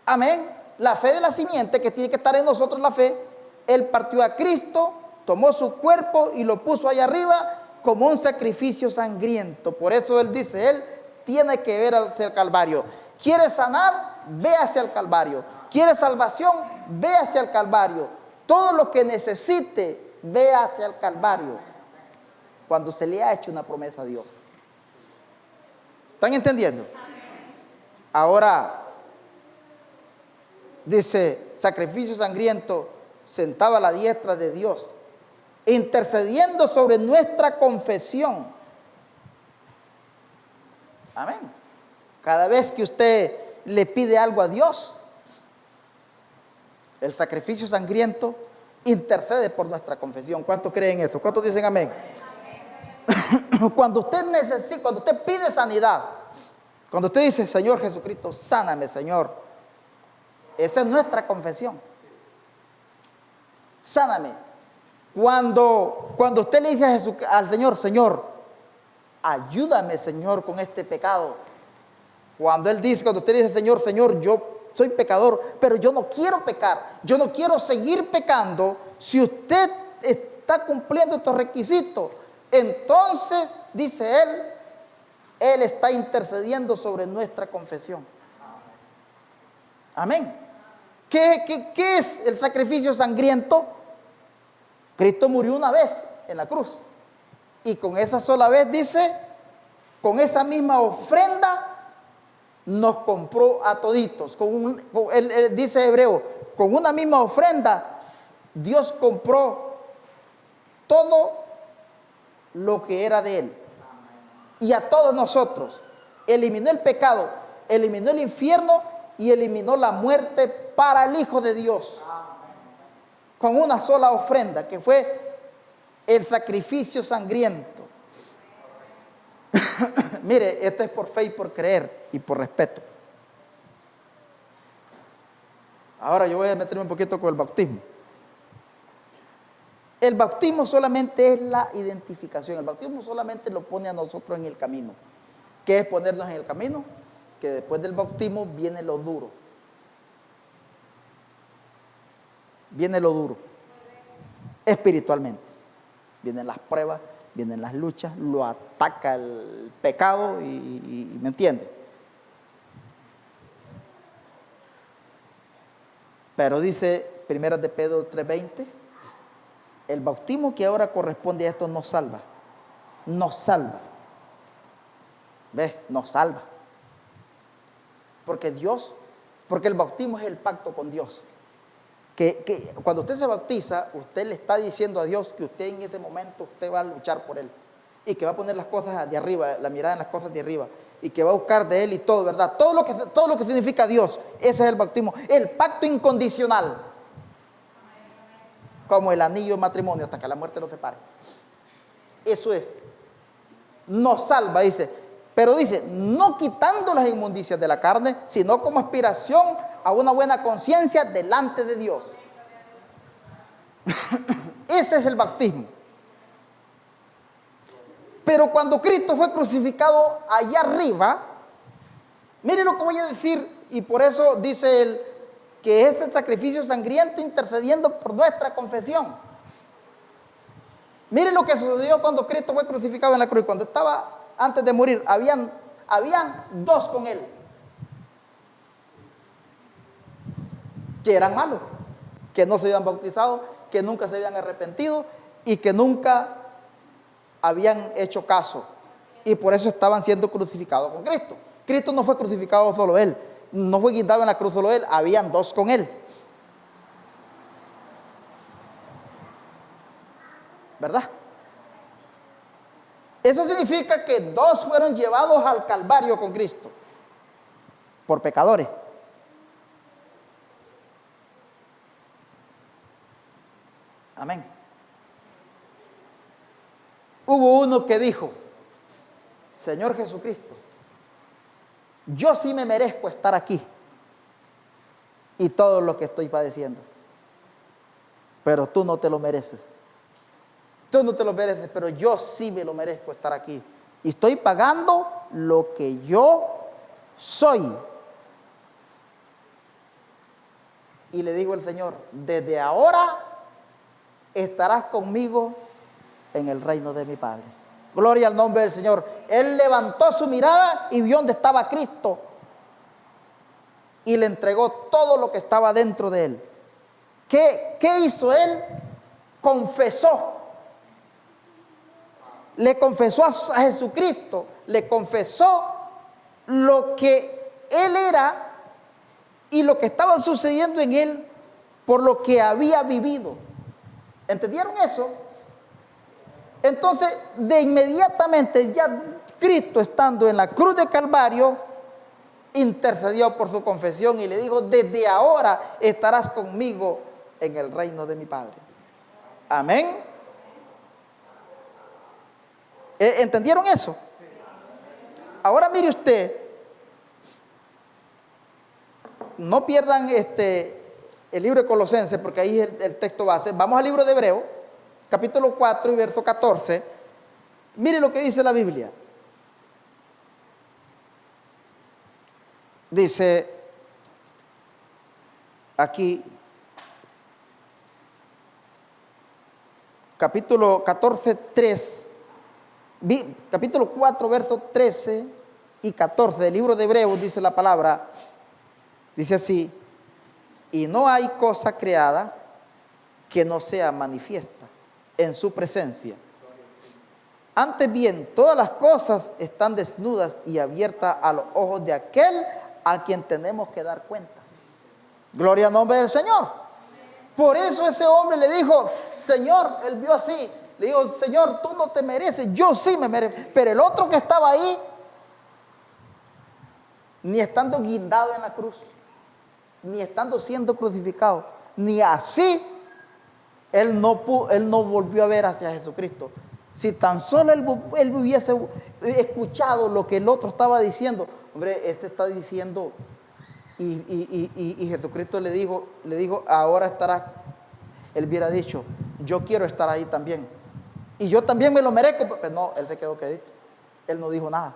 A: Amén. La fe de la simiente, que tiene que estar en nosotros la fe. Él partió a Cristo, tomó su cuerpo y lo puso allá arriba como un sacrificio sangriento. Por eso él dice, él tiene que ver hacia el Calvario. ¿Quiere sanar? Ve hacia el Calvario. ¿Quiere salvación? Ve hacia el Calvario. Todo lo que necesite, ve hacia el Calvario. Cuando se le ha hecho una promesa a Dios. ¿Están entendiendo? Ahora, dice, sacrificio sangriento, sentado a la diestra de Dios, intercediendo sobre nuestra confesión. Amén. Cada vez que usted le pide algo a Dios, el sacrificio sangriento intercede por nuestra confesión. ¿Cuántos creen eso? ¿Cuántos dicen amén? Cuando usted necesita, cuando usted pide sanidad, cuando usted dice, Señor Jesucristo, sáname, Señor, esa es nuestra confesión. Sáname. Cuando usted le dice al Señor, Señor, ayúdame, Señor, con este pecado. Cuando usted dice, Señor, Señor, yo soy pecador, pero yo no quiero pecar, yo no quiero seguir pecando. Si usted está cumpliendo estos requisitos, entonces, dice Él está intercediendo sobre nuestra confesión. Amén. ¿Qué es el sacrificio sangriento? Cristo murió una vez en la cruz. Y con esa sola vez, dice, con esa misma ofrenda, nos compró a toditos. Dice Hebreo, con una misma ofrenda, Dios compró todo lo que era de Él. Y a todos nosotros. Eliminó el pecado, eliminó el infierno y eliminó la muerte para el Hijo de Dios. Con una sola ofrenda, que fue el sacrificio sangriento. Mire, esto es por fe y por creer y por respeto. Ahora yo voy a meterme un poquito con el bautismo. El bautismo solamente es la identificación. El bautismo solamente lo pone a nosotros en el camino. ¿Qué es ponernos en el camino? Que después del bautismo viene lo duro. Viene lo duro. Espiritualmente. Vienen las pruebas, vienen las luchas, lo ataca el pecado y ¿me entiende? Pero dice 1 de Pedro 3:20, el bautismo que ahora corresponde a esto nos salva. Nos salva. ¿Ves? Nos salva. Porque el bautismo es el pacto con Dios. Que cuando usted se bautiza, usted le está diciendo a Dios que usted en ese momento usted va a luchar por Él. Y que va a poner las cosas de arriba, la mirada en las cosas de arriba. Y que va a buscar de Él y todo, ¿verdad? Todo lo que significa Dios, ese es el bautismo. El pacto incondicional. Como el anillo de matrimonio hasta que la muerte los separe. Eso es. Nos salva, dice. Pero dice, no quitando las inmundicias de la carne, sino como aspiración a una buena conciencia delante de Dios. Ese es el bautismo. Pero cuando Cristo fue crucificado allá arriba, mire lo que voy a decir, y por eso dice él que este sacrificio sangriento intercediendo por nuestra confesión. Mire lo que sucedió cuando Cristo fue crucificado en la cruz. Cuando estaba antes de morir, habían dos con él que eran malos, que no se habían bautizado, que nunca se habían arrepentido y que nunca habían hecho caso, y por eso estaban siendo crucificados con Cristo. Cristo no fue crucificado solo él, no fue guindado en la cruz solo él, habían dos con él, ¿verdad? Eso significa que dos fueron llevados al Calvario con Cristo por pecadores. Amén. Hubo uno que dijo: Señor Jesucristo, yo sí me merezco estar aquí y todo lo que estoy padeciendo, pero tú no te lo mereces. Tú no te lo mereces, pero yo sí me lo merezco estar aquí. Y estoy pagando lo que yo soy. Y le digo al Señor: desde ahora estarás conmigo en el reino de mi Padre. Gloria al nombre del Señor. Él levantó su mirada y vio dónde estaba Cristo y le entregó todo lo que estaba dentro de él. ¿Qué hizo él? Confesó. Le confesó a Jesucristo, le confesó lo que él era y lo que estaba sucediendo en él por lo que había vivido. ¿Entendieron eso? Entonces, de inmediatamente, ya Cristo estando en la cruz de Calvario, intercedió por su confesión y le dijo: desde ahora estarás conmigo en el reino de mi Padre. Amén. ¿Entendieron eso? Ahora mire usted, no pierdan el libro de Colosenses, porque ahí es el texto base. Vamos al libro de Hebreos, capítulo 4 y verso 14. Mire lo que dice la Biblia. Dice aquí, capítulo 14, 3, capítulo 4, versos 13 y 14 del libro de Hebreos, dice la palabra, dice así: y no hay cosa creada que no sea manifiesta en su presencia. Antes bien, todas las cosas están desnudas y abiertas a los ojos de aquel a quien tenemos que dar cuenta. Gloria al nombre del Señor. Por eso ese hombre le dijo: Señor, él vio así, le dijo: Señor, tú no te mereces, yo sí me merezco. Pero el otro que estaba ahí, ni estando guindado en la cruz, ni estando siendo crucificado, ni así, él no volvió a ver hacia Jesucristo. Si tan solo él hubiese escuchado lo que el otro estaba diciendo: hombre, este está diciendo, y Jesucristo le dijo: ahora estarás. Él hubiera dicho: yo quiero estar ahí también, y yo también me lo merezco. Pero no, él se quedó quedito, él no dijo nada.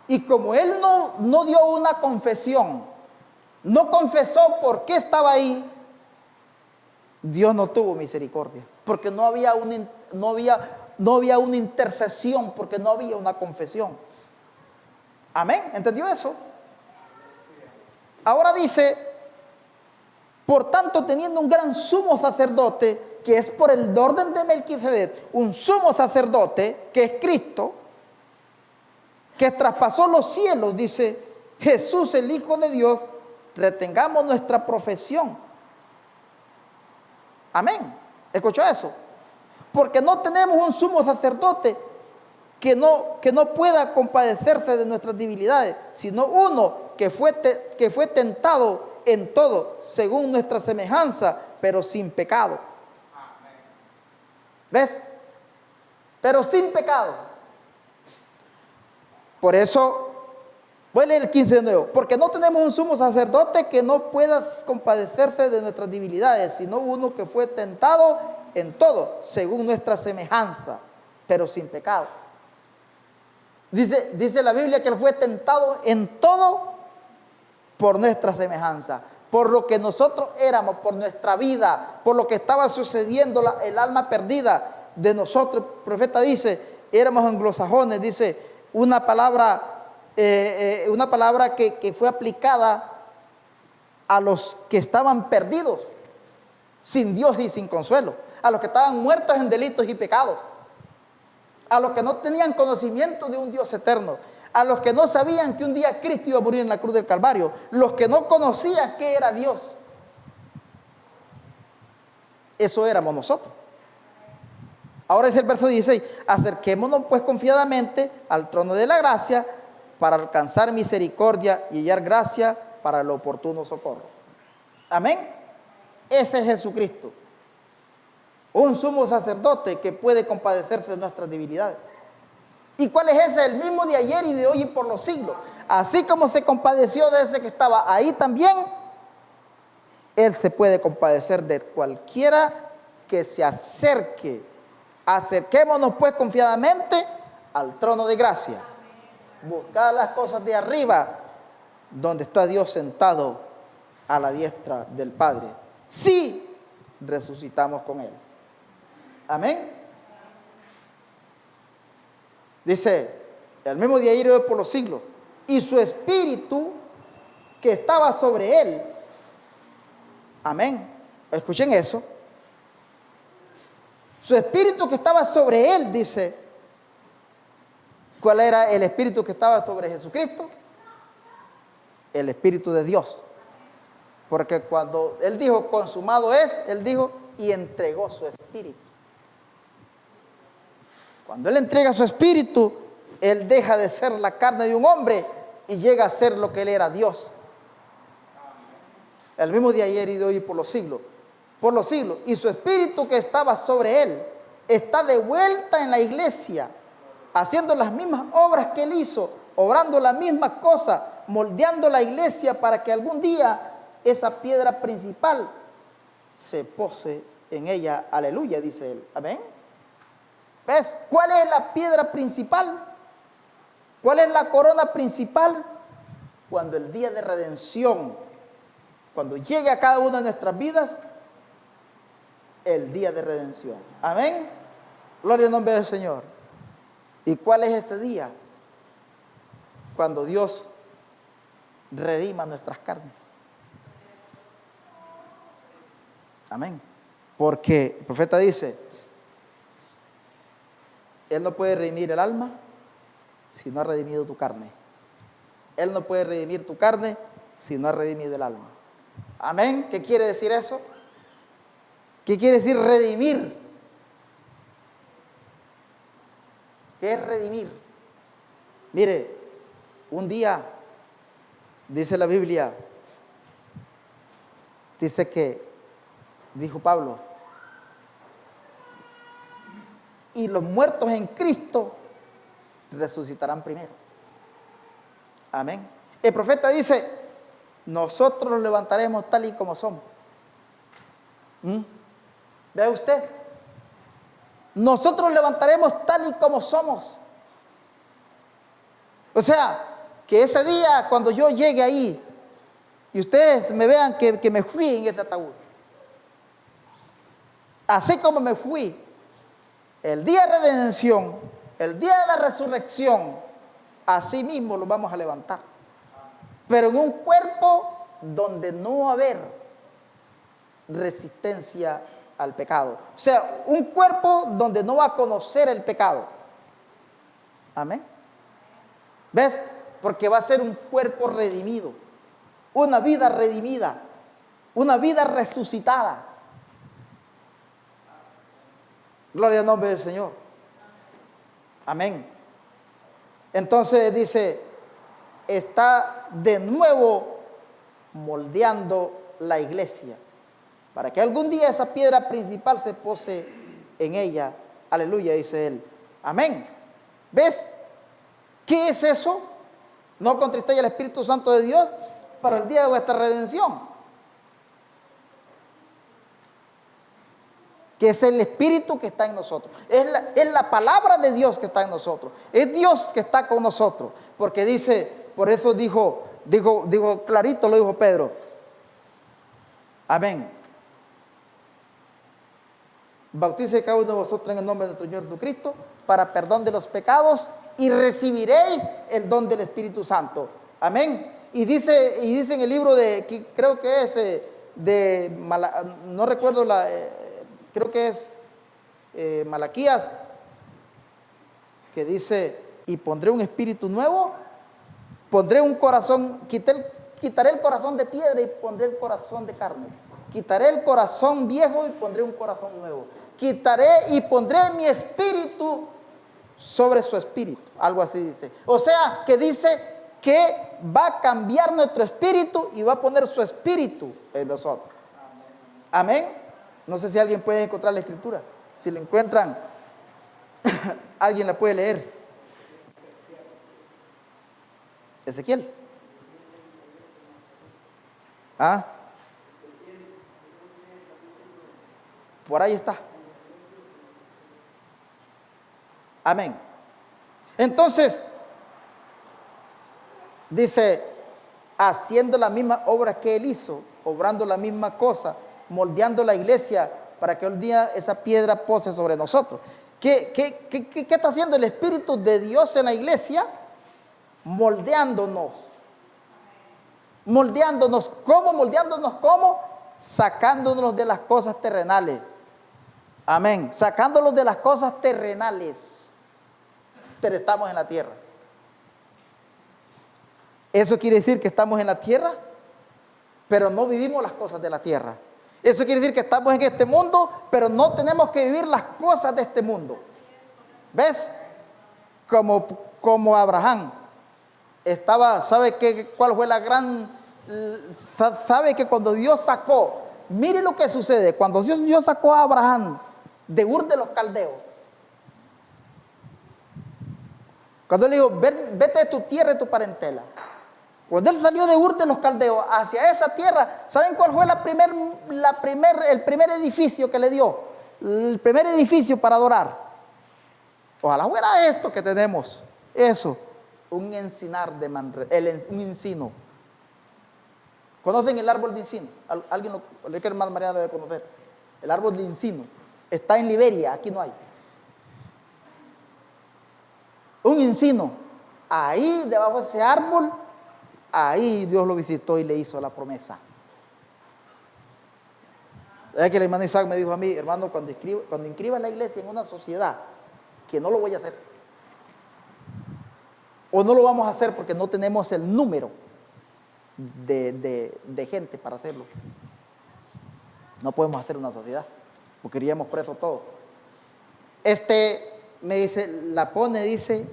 A: Y como él no dio una confesión, no confesó por qué estaba ahí, Dios no tuvo misericordia, porque no había una intercesión, porque no había una confesión. Amén, ¿entendió eso? Ahora dice: por tanto, teniendo un gran sumo sacerdote, que es por el orden de Melquisedec, un sumo sacerdote, que es Cristo, que traspasó los cielos, dice: Jesús, el Hijo de Dios, retengamos nuestra profesión. Amén. ¿Escuchó eso? Porque no tenemos un sumo sacerdote que no pueda compadecerse de nuestras debilidades, sino uno que fue tentado en todo, según nuestra semejanza, pero sin pecado. ¿Ves? Pero sin pecado. Por eso Voy a leer el 15 de nuevo. Porque no tenemos un sumo sacerdote que no pueda compadecerse de nuestras debilidades, sino uno que fue tentado en todo, según nuestra semejanza, pero sin pecado. Dice la Biblia que él fue tentado en todo por nuestra semejanza, por lo que nosotros éramos, por nuestra vida, por lo que estaba sucediendo, el alma perdida de nosotros. El profeta dice, éramos anglosajones, dice una palabra que fue aplicada a los que estaban perdidos, sin Dios y sin consuelo, a los que estaban muertos en delitos y pecados, a los que no tenían conocimiento de un Dios eterno, a los que no sabían que un día Cristo iba a morir en la cruz del Calvario, los que no conocían qué era Dios. Eso éramos nosotros. Ahora dice el verso 16, acerquémonos pues confiadamente al trono de la gracia para alcanzar misericordia y hallar gracia para el oportuno socorro. Amén. Ese es Jesucristo, un sumo sacerdote que puede compadecerse de nuestras debilidades. ¿Y cuál es ese? El mismo de ayer y de hoy y por los siglos. Así como se compadeció de ese que estaba ahí también, Él se puede compadecer de cualquiera que se acerque. Acerquémonos pues confiadamente al trono de gracia. Buscar las cosas de arriba, donde está Dios sentado a la diestra del Padre. Si resucitamos con Él. Amén. Dice, el mismo de ayer y hoy por los siglos. Y su espíritu que estaba sobre Él. Amén. Escuchen eso. Su espíritu que estaba sobre Él, dice. ¿Cuál era el espíritu que estaba sobre Jesucristo? El espíritu de Dios. Porque cuando Él dijo, consumado es, Él dijo, y entregó su espíritu. Cuando Él entrega su espíritu, Él deja de ser la carne de un hombre y llega a ser lo que Él era, Dios. El mismo de ayer y de hoy por los siglos. Por los siglos. Y su espíritu que estaba sobre Él está de vuelta en la iglesia, haciendo las mismas obras que Él hizo, obrando las mismas cosas, moldeando la iglesia para que algún día esa piedra principal se pose en ella. Aleluya, dice Él. Amén. ¿Ves? ¿Cuál es la piedra principal? ¿Cuál es la corona principal? Cuando el día de redención, cuando llegue a cada una de nuestras vidas, el día de redención. Amén. Gloria al nombre del Señor. ¿Y cuál es ese día? Cuando Dios redima nuestras carnes. Amén. Porque el profeta dice, Él no puede redimir el alma si no ha redimido tu carne. Él no puede redimir tu carne si no ha redimido el alma. Amén. ¿Qué quiere decir eso? ¿Qué quiere decir redimir? ¿Qué es redimir? Mire, un día, dice la Biblia, dice que, dijo Pablo, y los muertos en Cristo resucitarán primero. Amén. El profeta dice, nosotros los levantaremos tal y como somos. ¿Ve usted? Nosotros levantaremos tal y como somos. O sea, que ese día cuando yo llegue ahí y ustedes me vean que me fui en ese ataúd, así como me fui, el día de redención, el día de la resurrección, así mismo lo vamos a levantar. Pero en un cuerpo donde no va a haber resistencia al pecado. O sea, un cuerpo donde no va a conocer el pecado. Amén. ¿Ves? Porque va a ser un cuerpo redimido, una vida redimida, una vida resucitada. Gloria al nombre del Señor. Amén. Entonces dice, está de nuevo moldeando la iglesia, para que algún día esa piedra principal se pose en ella. Aleluya, dice él. Amén. ¿Ves? ¿Qué es eso? No contristéis al Espíritu Santo de Dios para el día de vuestra redención. Que es el Espíritu que está en nosotros. Es la palabra de Dios que está en nosotros. Es Dios que está con nosotros. Porque dice, por eso dijo clarito, lo dijo Pedro. Amén. Bautice cada uno de vosotros en el nombre de nuestro Señor Jesucristo para perdón de los pecados y recibiréis el don del Espíritu Santo. Amén. Y dice en el libro de, creo que es no recuerdo creo que es Malaquías, que dice, y pondré un espíritu nuevo, pondré un corazón, quitaré el corazón de piedra y pondré el corazón de carne. Quitaré el corazón viejo y pondré un corazón nuevo. Quitaré y pondré mi espíritu sobre su espíritu. Algo así dice. O sea, que dice que va a cambiar nuestro espíritu y va a poner su espíritu en nosotros. Amén. No sé si alguien puede encontrar la escritura. Si la encuentran, alguien la puede leer. Ezequiel. ¿Ah? Por ahí está. Amén. Entonces, dice, haciendo la misma obra que él hizo, obrando la misma cosa, moldeando la iglesia para que un día esa piedra pose sobre nosotros. ¿Qué está haciendo el Espíritu de Dios en la iglesia? Moldeándonos. Moldeándonos. ¿Cómo? Moldeándonos ¿cómo? Sacándonos de las cosas terrenales. Amén. Sacándonos de las cosas terrenales. Pero estamos en la tierra. Eso quiere decir que estamos en la tierra, pero no vivimos las cosas de la tierra. Eso quiere decir que estamos en este mundo, pero no tenemos que vivir las cosas de este mundo. ¿Ves? Como Abraham estaba, ¿sabe cuál fue la gran? ¿Sabe que cuando Dios sacó, mire lo que sucede, cuando Dios sacó a Abraham de Ur de los Caldeos, cuando él dijo, vete de tu tierra y tu parentela. Cuando él salió de Ur de los Caldeos hacia esa tierra, ¿saben cuál fue el primer edificio que le dio? El primer edificio para adorar. Ojalá fuera esto que tenemos. Eso, un encinar de Manresa, un encino. ¿Conocen el árbol de encino? ¿Alguien el hermano Mariano debe conocer? El árbol de encino. Está en Liberia, aquí no hay. Un encino. Ahí, debajo de ese árbol, ahí Dios lo visitó y le hizo la promesa. Es que el hermano Isaac me dijo a mí, hermano, cuando inscribas la iglesia en una sociedad, que no lo voy a hacer. O no lo vamos a hacer porque no tenemos el número de gente para hacerlo. No podemos hacer una sociedad, porque iríamos presos todos. Me dice, la pone, dice,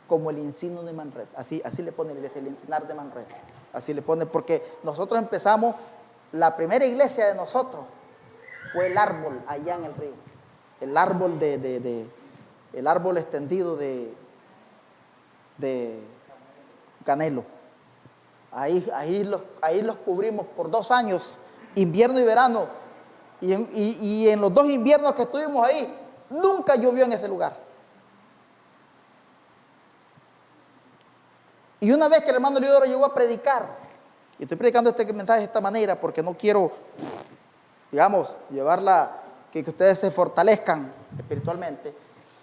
A: como el encino de Manresa. Así le pone el encinar de Manresa. Así le pone, porque nosotros empezamos, la primera iglesia de nosotros fue el árbol allá en el río. El árbol el árbol extendido de Canelo. Ahí los cubrimos por 2 años, invierno y verano. Y en los 2 inviernos que estuvimos ahí, nunca llovió en ese lugar. Y una vez que el hermano Leodoro llegó a predicar, y estoy predicando este mensaje de esta manera porque no quiero, digamos, que ustedes se fortalezcan espiritualmente.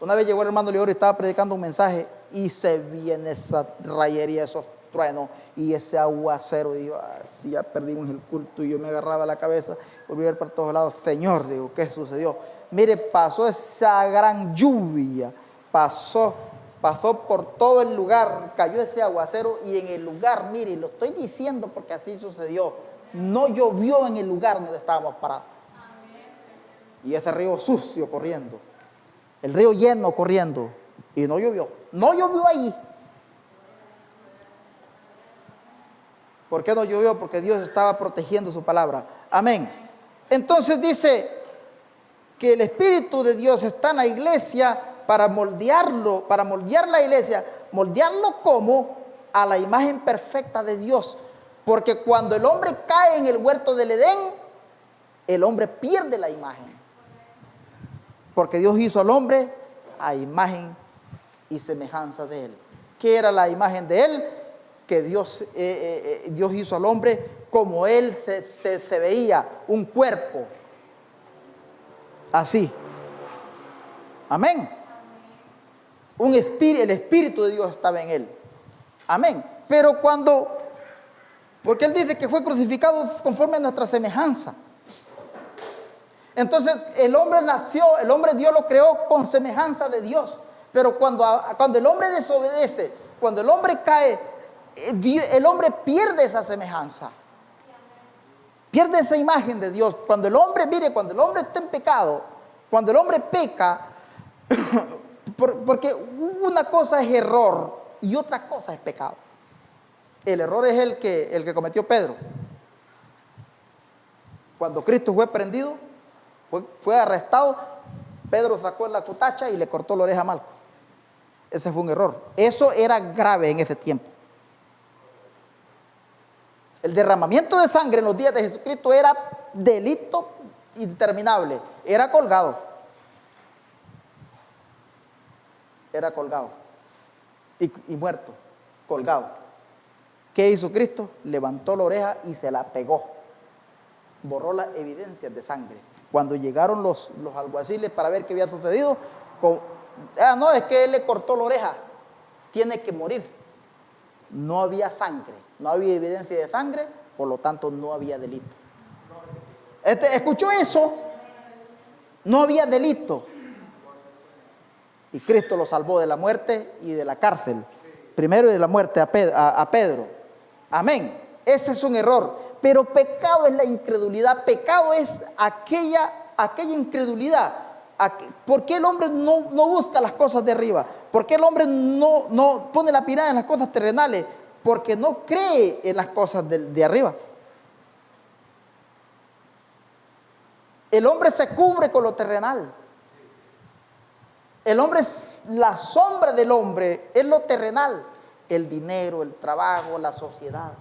A: Una vez llegó el hermano Leodoro y estaba predicando un mensaje y se viene esa rayería, esos truenos y ese aguacero. Y yo, si ya perdimos el culto, y yo me agarraba la cabeza, volví a ver para todos lados. Señor, digo, ¿qué sucedió? Mire, pasó esa gran lluvia, pasó por todo el lugar, cayó ese aguacero y en el lugar, mire, lo estoy diciendo porque así sucedió, no llovió en el lugar donde estábamos parados. Y ese río sucio corriendo, el río lleno corriendo, y no llovió allí. ¿Por qué no llovió? Porque Dios estaba protegiendo su palabra. Amén. Entonces dice que el Espíritu de Dios está en la iglesia para moldear la iglesia. ¿Moldearlo cómo? a la imagen perfecta de Dios. Porque cuando el hombre cae en el huerto del Edén, el hombre pierde la imagen. Porque Dios hizo al hombre a imagen y semejanza de él. ¿Qué era la imagen de él? Que Dios hizo al hombre como él se veía, un cuerpo. Así. Amén. El Espíritu de Dios estaba en él. Amén. Pero porque él dice que fue crucificado conforme a nuestra semejanza. Entonces el hombre Dios lo creó con semejanza de Dios. Pero cuando el hombre desobedece, cuando el hombre cae, el hombre pierde esa semejanza. Pierde esa imagen de Dios. Cuando el hombre está en pecado, cuando el hombre peca, porque una cosa es error y otra cosa es pecado. El error es el que cometió Pedro. Cuando Cristo fue prendido, fue arrestado, Pedro sacó la cutacha y le cortó la oreja a Malco. Ese fue un error. Eso era grave en ese tiempo. El derramamiento de sangre en los días de Jesucristo era delito interminable. Era colgado. Era colgado. Y muerto. Colgado. ¿Qué hizo Cristo? Levantó la oreja y se la pegó. Borró las evidencias de sangre. Cuando llegaron los alguaciles para ver qué había sucedido, no, es que él le cortó la oreja. Tiene que morir. No había sangre, no había evidencia de sangre, por lo tanto no había delito. ¿Escuchó eso? No había delito. Y Cristo lo salvó de la muerte y de la cárcel. Primero de la muerte a Pedro. Amén. Ese es un error. Pero pecado es la incredulidad. Pecado es aquella incredulidad. ¿Por qué el hombre no busca las cosas de arriba? ¿Por qué el hombre no pone la mirada en las cosas terrenales? Porque no cree en las cosas de arriba. El hombre se cubre con lo terrenal. La sombra del hombre es lo terrenal. El dinero, el trabajo, la sociedad.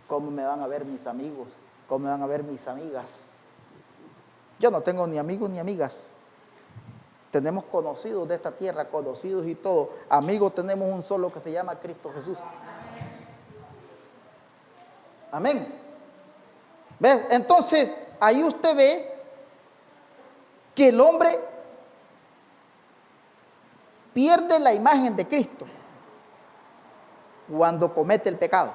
A: ¿Cómo me van a ver mis amigos? ¿Cómo me van a ver mis amigas? Yo no tengo ni amigos ni amigas. Tenemos conocidos de esta tierra, conocidos y todo. Amigos tenemos un solo que se llama Cristo Jesús. Amén. ¿Ves? Entonces, ahí usted ve que el hombre pierde la imagen de Cristo cuando comete el pecado.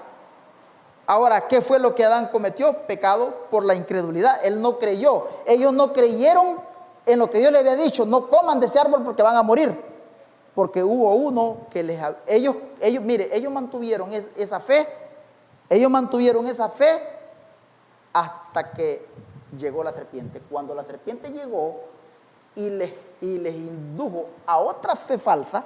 A: Ahora, ¿qué fue lo que Adán cometió? Pecado por la incredulidad. Él no creyó. Ellos no creyeron en lo que Dios le había dicho. No coman de ese árbol porque van a morir. Porque hubo uno que ellos mantuvieron esa fe. Ellos mantuvieron esa fe hasta que llegó la serpiente. Cuando la serpiente llegó y les indujo a otra fe falsa,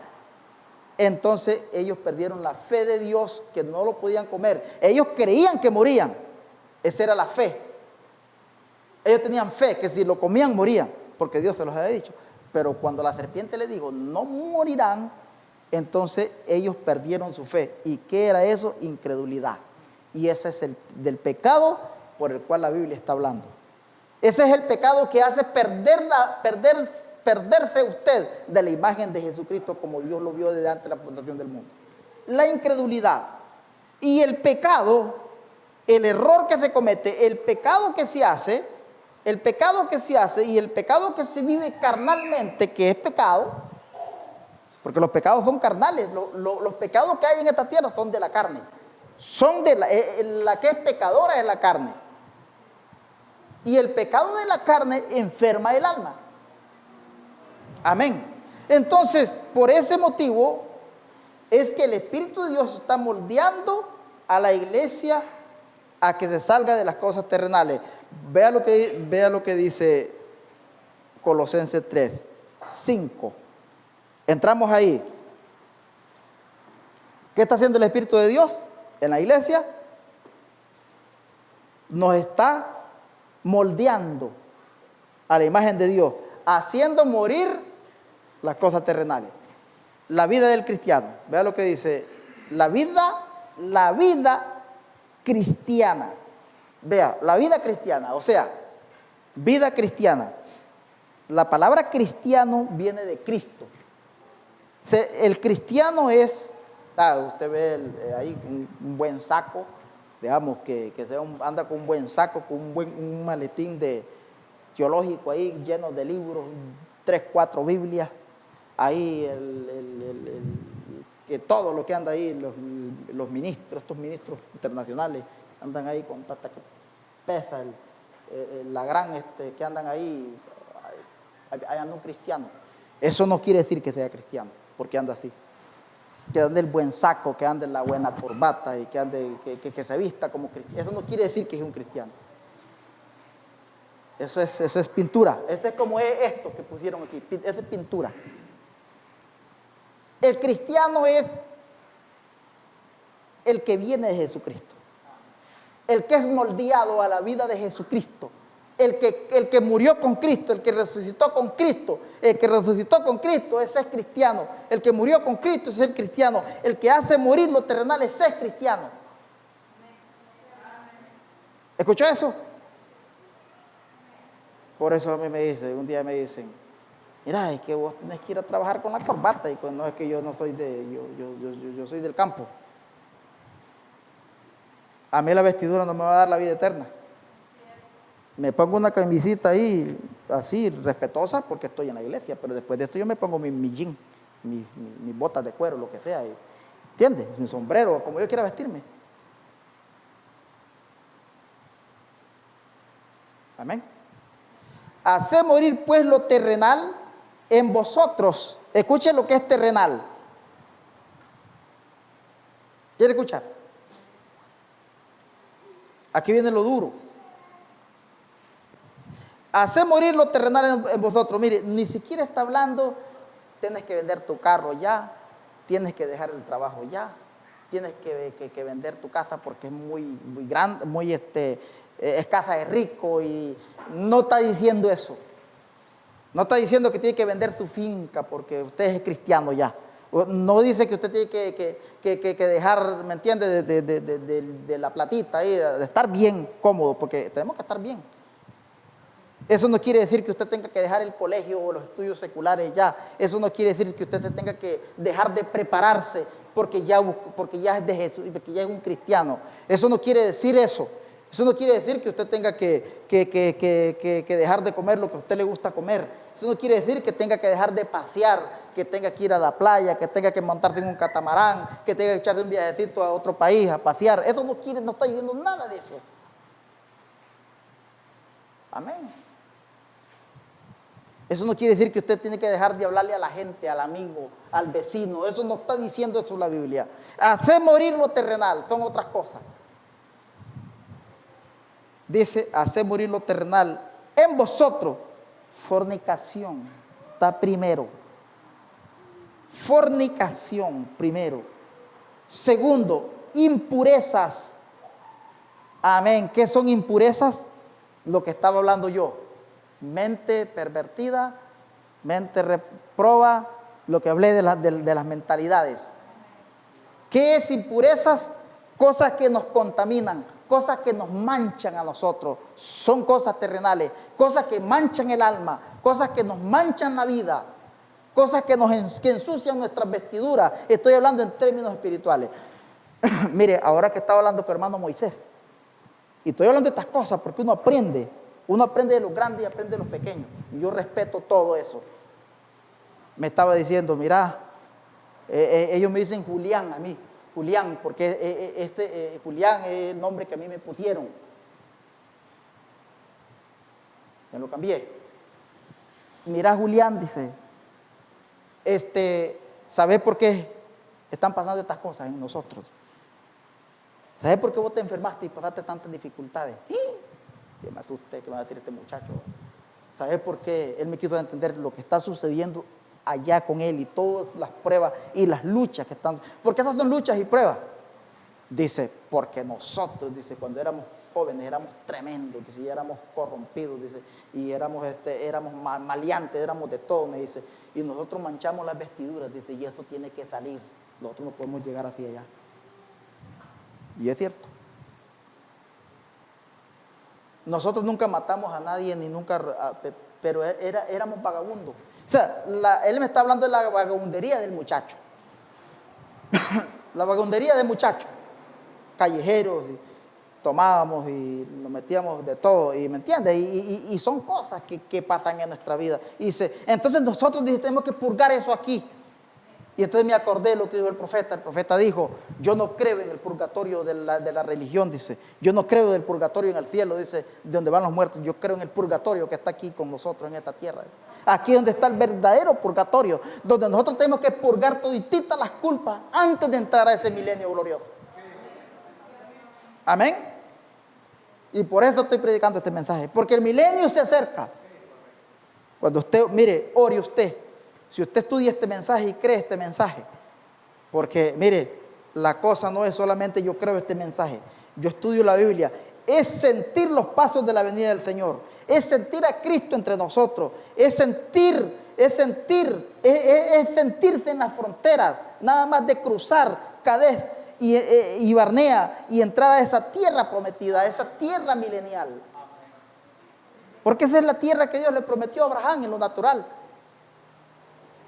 A: entonces ellos perdieron la fe de Dios, que no lo podían comer. Ellos creían que morían. Esa era la fe. Ellos tenían fe que si lo comían morían, porque Dios se los había dicho. Pero cuando la serpiente les dijo, no morirán, entonces ellos perdieron su fe. ¿Y qué era eso? Incredulidad. Y ese es el del pecado por el cual la Biblia está hablando. Ese es el pecado que hace perderse usted de la imagen de Jesucristo como Dios lo vio desde antes de la fundación del mundo. La incredulidad y el pecado, el error que se comete, el pecado que se hace y el pecado que se vive carnalmente, que es pecado, porque los pecados son carnales. Los pecados que hay en esta tierra son de la carne. Son de la que es pecadora es la carne. Y el pecado de la carne enferma el alma. Amén. Entonces, por ese motivo es que el Espíritu de Dios está moldeando a la iglesia a que se salga de las cosas terrenales. Vea lo que dice Colosenses 3, 5. Entramos ahí. ¿Qué está haciendo el Espíritu de Dios en la iglesia? Nos está moldeando a la imagen de Dios, haciendo morir las cosas terrenales. La vida del cristiano. Vea lo que dice. La vida la vida cristiana. Vea, la vida cristiana, o sea, vida cristiana. La palabra cristiano viene de Cristo. El cristiano es, usted ve ahí un buen saco, digamos, que anda con un buen saco, con un maletín teológico ahí lleno de libros, 3, 4 Biblias, ahí que todo lo que anda ahí, los ministros, estos ministros internacionales, andan ahí con tanta que pesa, la gran que andan ahí anda un cristiano. Eso no quiere decir que sea cristiano, porque anda así. Que ande el buen saco, que ande la buena corbata y que ande, que se vista como cristiano. Eso no quiere decir que es un cristiano. Eso es pintura. Eso es como esto que pusieron aquí. Eso es pintura. El cristiano es el que viene de Jesucristo. El que es moldeado a la vida de Jesucristo. El que murió con Cristo, el que resucitó con Cristo. El que resucitó con Cristo, ese es cristiano. El que murió con Cristo, ese es el cristiano. El que hace morir lo terrenal, ese es cristiano. ¿Escuchó eso? Por eso a mí un día me dicen, mira, es que vos tenés que ir a trabajar con la corbata. Y no es que yo no soy yo soy del campo. A mí la vestidura no me va a dar la vida eterna. Me pongo una camisita ahí, así, respetuosa, porque estoy en la iglesia, pero después de esto yo me pongo mi jean, mis botas de cuero, lo que sea, ¿entiendes? Mi sombrero, como yo quiera vestirme. Amén. Haced morir pues lo terrenal en vosotros. Escuchen lo que es terrenal. ¿Quiere escuchar? Aquí viene lo duro. Haced morir lo terrenal en vosotros. Mire, ni siquiera está hablando, tienes que vender tu carro ya, tienes que dejar el trabajo ya, tienes que vender tu casa porque es muy grande, es casa de rico, y no está diciendo eso. No está diciendo que tiene que vender su finca porque usted es cristiano ya. No dice que usted tiene que dejar, ¿me entiende?, de la platita ahí, de estar bien cómodo, porque tenemos que estar bien. Eso no quiere decir que usted tenga que dejar el colegio o los estudios seculares ya. Eso no quiere decir que usted se tenga que dejar de prepararse porque ya es de Jesús y porque ya es un cristiano. Eso no quiere decir eso. Eso no quiere decir que usted tenga que dejar de comer lo que a usted le gusta comer. Eso no quiere decir que tenga que dejar de pasear, que tenga que ir a la playa, que tenga que montarse en un catamarán, que tenga que echarse un viajecito a otro país a pasear. Eso no está diciendo nada de eso. Amén. Eso no quiere decir que usted tiene que dejar de hablarle a la gente, al amigo, al vecino. Eso no está diciendo eso la Biblia. Hacer morir lo terrenal, son otras cosas. Dice, hacer morir lo terrenal en vosotros. Fornicación está primero. Fornicación primero. Segundo, impurezas. Amén. ¿Qué son impurezas? Lo que estaba hablando yo. Mente pervertida, mente reproba, lo que hablé de las mentalidades. ¿Qué es impurezas? Cosas que nos contaminan, cosas que nos manchan a nosotros. Son cosas terrenales, cosas que manchan el alma, cosas que nos manchan la vida, cosas que ensucian nuestras vestiduras. Estoy hablando en términos espirituales. Mire, ahora que estaba hablando con el hermano Moisés, y estoy hablando de estas cosas porque uno aprende de los grandes y aprende de los pequeños. Y yo respeto todo eso. Me estaba diciendo, mira, ellos me dicen Julián a mí. Julián, porque Julián es el nombre que a mí me pusieron. Me lo cambié. Mira, Julián, dice, ¿sabes por qué están pasando estas cosas en nosotros? ¿Sabes por qué vos te enfermaste y pasaste tantas dificultades? Que me asuste, que me va a decir este muchacho. ¿Sabes por qué? Él me quiso entender lo que está sucediendo allá con él y todas las pruebas y las luchas que están. Porque esas son luchas y pruebas. Dice, porque nosotros, dice, cuando éramos jóvenes éramos tremendos, dice, y éramos corrompidos, dice, y éramos maleantes, éramos de todo, me dice, y nosotros manchamos las vestiduras, dice, y eso tiene que salir. Nosotros no podemos llegar así allá. Y es cierto. Nosotros nunca matamos a nadie, ni nunca, pero éramos vagabundos. O sea, él me está hablando de la vagabundería del muchacho. La vagabundería del muchacho. Callejeros, y tomábamos y nos metíamos de todo, y ¿me entiendes? Y son cosas que pasan en nuestra vida. Y dice, entonces nosotros tenemos que purgar eso aquí. Y entonces me acordé de lo que dijo el profeta. El profeta dijo, yo no creo en el purgatorio de la religión, dice. Yo no creo en el purgatorio en el cielo, dice, de donde van los muertos. Yo creo en el purgatorio que está aquí con nosotros en esta tierra. Dice. Aquí donde está el verdadero purgatorio, donde nosotros tenemos que purgar todititas las culpas antes de entrar a ese milenio glorioso. Amén. Y por eso estoy predicando este mensaje, porque el milenio se acerca. Cuando usted, mire, ore usted. Si usted estudia este mensaje y cree este mensaje, porque mire, la cosa no es solamente yo creo este mensaje, yo estudio la Biblia, es sentir los pasos de la venida del Señor, es sentir a Cristo entre nosotros, es sentirse en las fronteras, nada más de cruzar Cades y Barnea y entrar a esa tierra prometida, a esa tierra milenial. Porque esa es la tierra que Dios le prometió a Abraham en lo natural.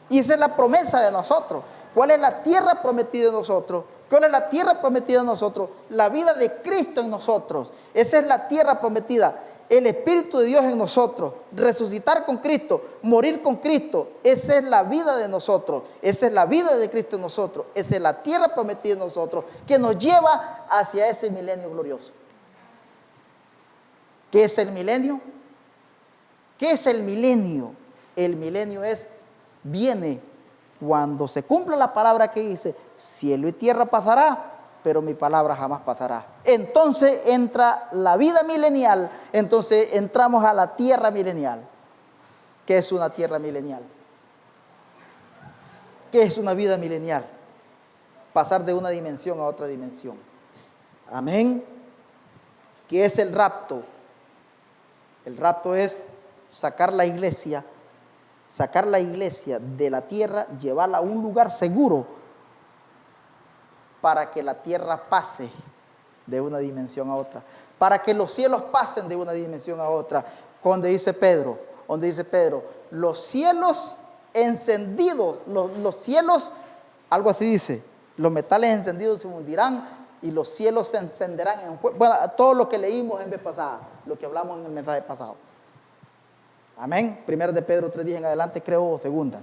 A: Y esa es la promesa de nosotros. ¿Cuál es la tierra prometida de nosotros? ¿Cuál es la tierra prometida de nosotros? La vida de Cristo en nosotros. Esa es la tierra prometida. El Espíritu de Dios en nosotros. Resucitar con Cristo. Morir con Cristo. Esa es la vida de nosotros. Esa es la vida de Cristo en nosotros. Esa es la tierra prometida de nosotros. Que nos lleva hacia ese milenio glorioso. ¿Qué es el milenio? ¿Qué es el milenio? El milenio viene cuando se cumpla la palabra que dice, cielo y tierra pasará, pero mi palabra jamás pasará. Entonces entra la vida milenial, entonces entramos a la tierra milenial. ¿Qué es una tierra milenial? ¿Qué es una vida milenial? Pasar de una dimensión a otra dimensión. Amén. ¿Qué es el rapto? El rapto es sacar la iglesia de la tierra, llevarla a un lugar seguro para que la tierra pase de una dimensión a otra, para que los cielos pasen de una dimensión a otra. Donde dice Pedro, los cielos encendidos, los cielos, algo así dice, los metales encendidos se hundirán y los cielos se encenderán en fuego. Bueno, todo lo que leímos en vez pasada, lo que hablamos en el mensaje pasado. Amén. Primero de Pedro 3:10 en adelante, creo, o segunda.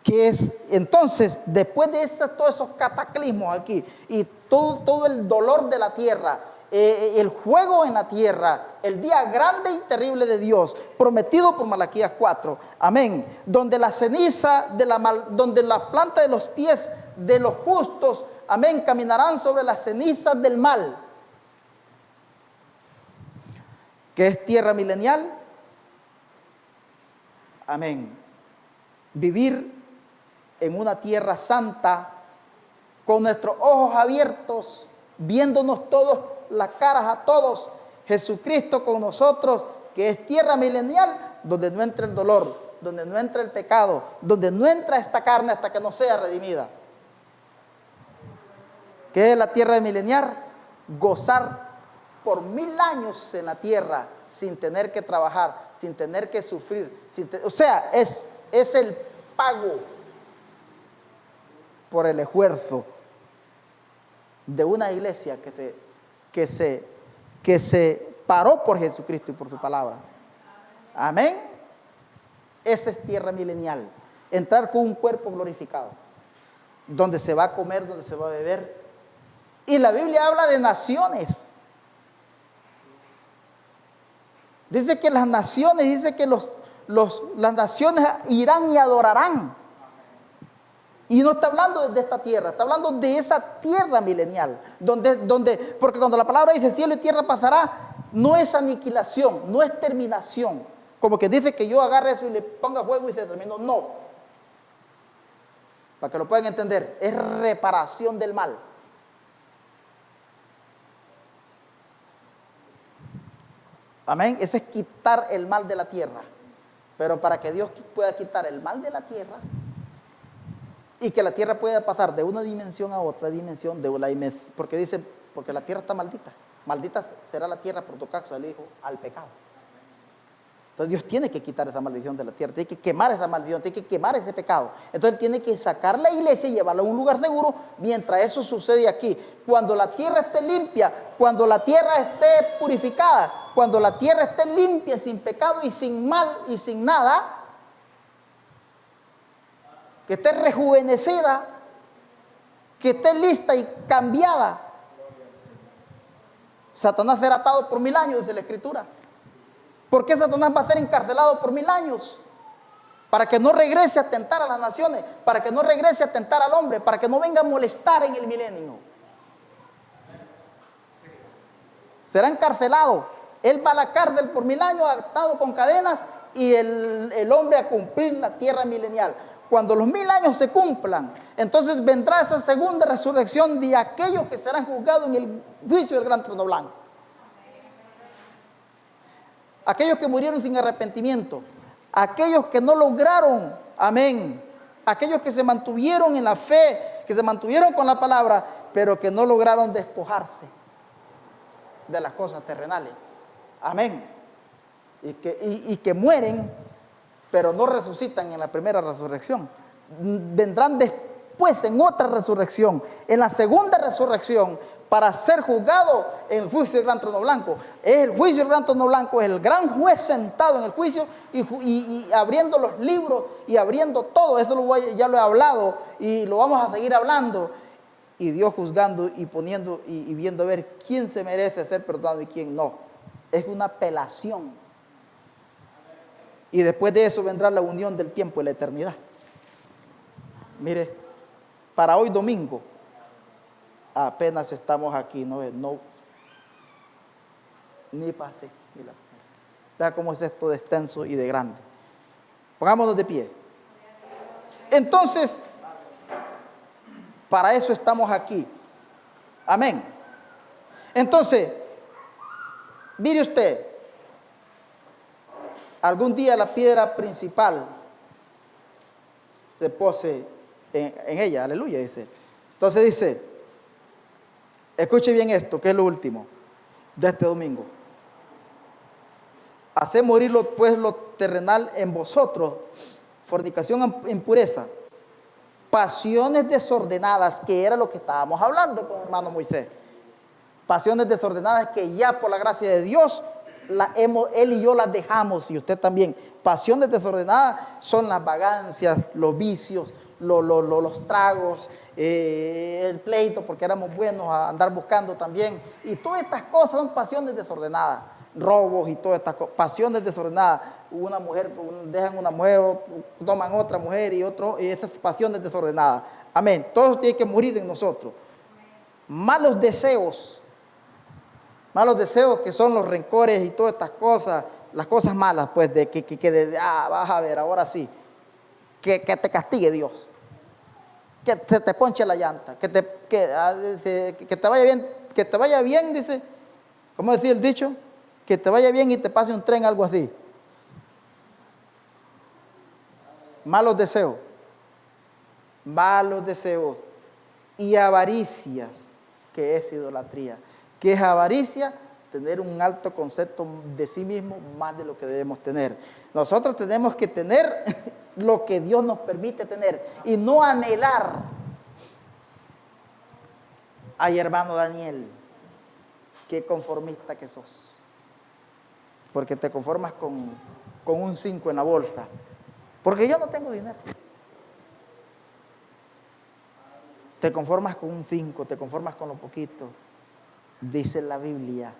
A: Que es, entonces, después de todos esos cataclismos aquí, y todo el dolor de la tierra, el fuego en la tierra, el día grande y terrible de Dios, prometido por Malaquías 4, amén, donde la ceniza, donde la planta de los pies de los justos, amén, caminarán sobre las cenizas del mal. ¿Qué es tierra milenial? Amén. Vivir en una tierra santa, con nuestros ojos abiertos, viéndonos todos, las caras a todos, Jesucristo con nosotros, que es tierra milenial, donde no entra el dolor, donde no entra el pecado, donde no entra esta carne hasta que no sea redimida. ¿Qué es la tierra milenial? Gozar por 1000 años en la tierra, sin tener que trabajar, sin tener que sufrir, o sea, es el pago por el esfuerzo de una iglesia que se paró por Jesucristo y por su palabra. Amén. Esa es tierra milenial. Entrar con un cuerpo glorificado, donde se va a comer, donde se va a beber. Y la Biblia habla de naciones. Dice que las naciones, las naciones irán y adorarán. Y no está hablando de esta tierra, está hablando de esa tierra milenial, porque cuando la palabra dice cielo y tierra pasará, no es aniquilación, no es terminación, como que dice que yo agarre eso y le ponga fuego y se terminó, no. Para que lo puedan entender, es reparación del mal. Amén, ese es quitar el mal de la tierra. Pero para que Dios pueda quitar el mal de la tierra y que la tierra pueda pasar de una dimensión a otra dimensión, porque dice porque la tierra está maldita. Maldita será la tierra por tu causa, le dijo, al pecado. Entonces Dios tiene que quitar esa maldición de la tierra, tiene que quemar esa maldición, tiene que quemar ese pecado. Entonces Él tiene que sacar la iglesia y llevarla a un lugar seguro mientras eso sucede aquí. Cuando la tierra esté limpia, cuando la tierra esté purificada, cuando la tierra esté limpia, sin pecado y sin mal y sin nada, que esté rejuvenecida, que esté lista y cambiada, Satanás será atado por 1000 años, dice la Escritura. ¿Por qué Satanás va a ser encarcelado por 1000 años? Para que no regrese a tentar a las naciones, para que no regrese a tentar al hombre, para que no venga a molestar en el milenio. Será encarcelado. Él va a la cárcel por 1000 años, atado con cadenas, y el hombre a cumplir la tierra milenial. Cuando los 1000 años se cumplan, entonces vendrá esa segunda resurrección de aquellos que serán juzgados en el juicio del gran trono blanco. Aquellos que murieron sin arrepentimiento, aquellos que no lograron, amén, aquellos que se mantuvieron en la fe, que se mantuvieron con la palabra, pero que no lograron despojarse de las cosas terrenales, amén, y que mueren, pero no resucitan en la primera resurrección. Vendrán después en otra resurrección, en la segunda resurrección, para ser juzgado en el juicio del gran trono blanco. El juicio del gran trono blanco es el gran juez sentado en el juicio y abriendo los libros y abriendo todo. Eso ya lo he hablado y lo vamos a seguir hablando. Y Dios juzgando y poniendo y viendo a ver quién se merece ser perdonado y quién no. Es una apelación. Y después de eso vendrá la unión del tiempo y la eternidad. Mire, para hoy domingo, apenas estamos aquí, ni pasé. Vea cómo es esto de extenso y de grande. Pongámonos de pie. Entonces, para eso estamos aquí. Amén. Entonces, mire usted, algún día la piedra principal se pose en ella, aleluya, dice. Entonces dice, escuche bien esto, que es lo último de este domingo. Haced morir pues lo terrenal en vosotros, fornicación, impureza, pasiones desordenadas, que era lo que estábamos hablando con el hermano Moisés. Pasiones desordenadas que ya por la gracia de Dios, él y yo las dejamos, y usted también. Pasiones desordenadas son las vagancias, los vicios, los tragos, el pleito, porque éramos buenos a andar buscando también. Y todas estas cosas son pasiones desordenadas. Robos y todas estas cosas, pasiones desordenadas. Una mujer, dejan una mujer, toman otra mujer y esas pasiones desordenadas. Amén. Todo eso tiene que morir en nosotros. Malos deseos que son los rencores y todas estas cosas, las cosas malas, pues, de que vas a ver, ahora sí, que te castigue Dios, que se te ponche la llanta, que te vaya bien, dice, ¿cómo decía el dicho? Que te vaya bien y te pase un tren, algo así. Malos deseos y avaricias, que es idolatría. ¿Qué es avaricia? Tener un alto concepto de sí mismo más de lo que debemos tener. Nosotros tenemos que tener lo que Dios nos permite tener y no anhelar. Ay, hermano Daniel, qué conformista que sos. Porque te conformas con un 5 en la bolsa. Porque yo no tengo dinero. Te conformas con un 5, te conformas con lo poquito. Dice la Biblia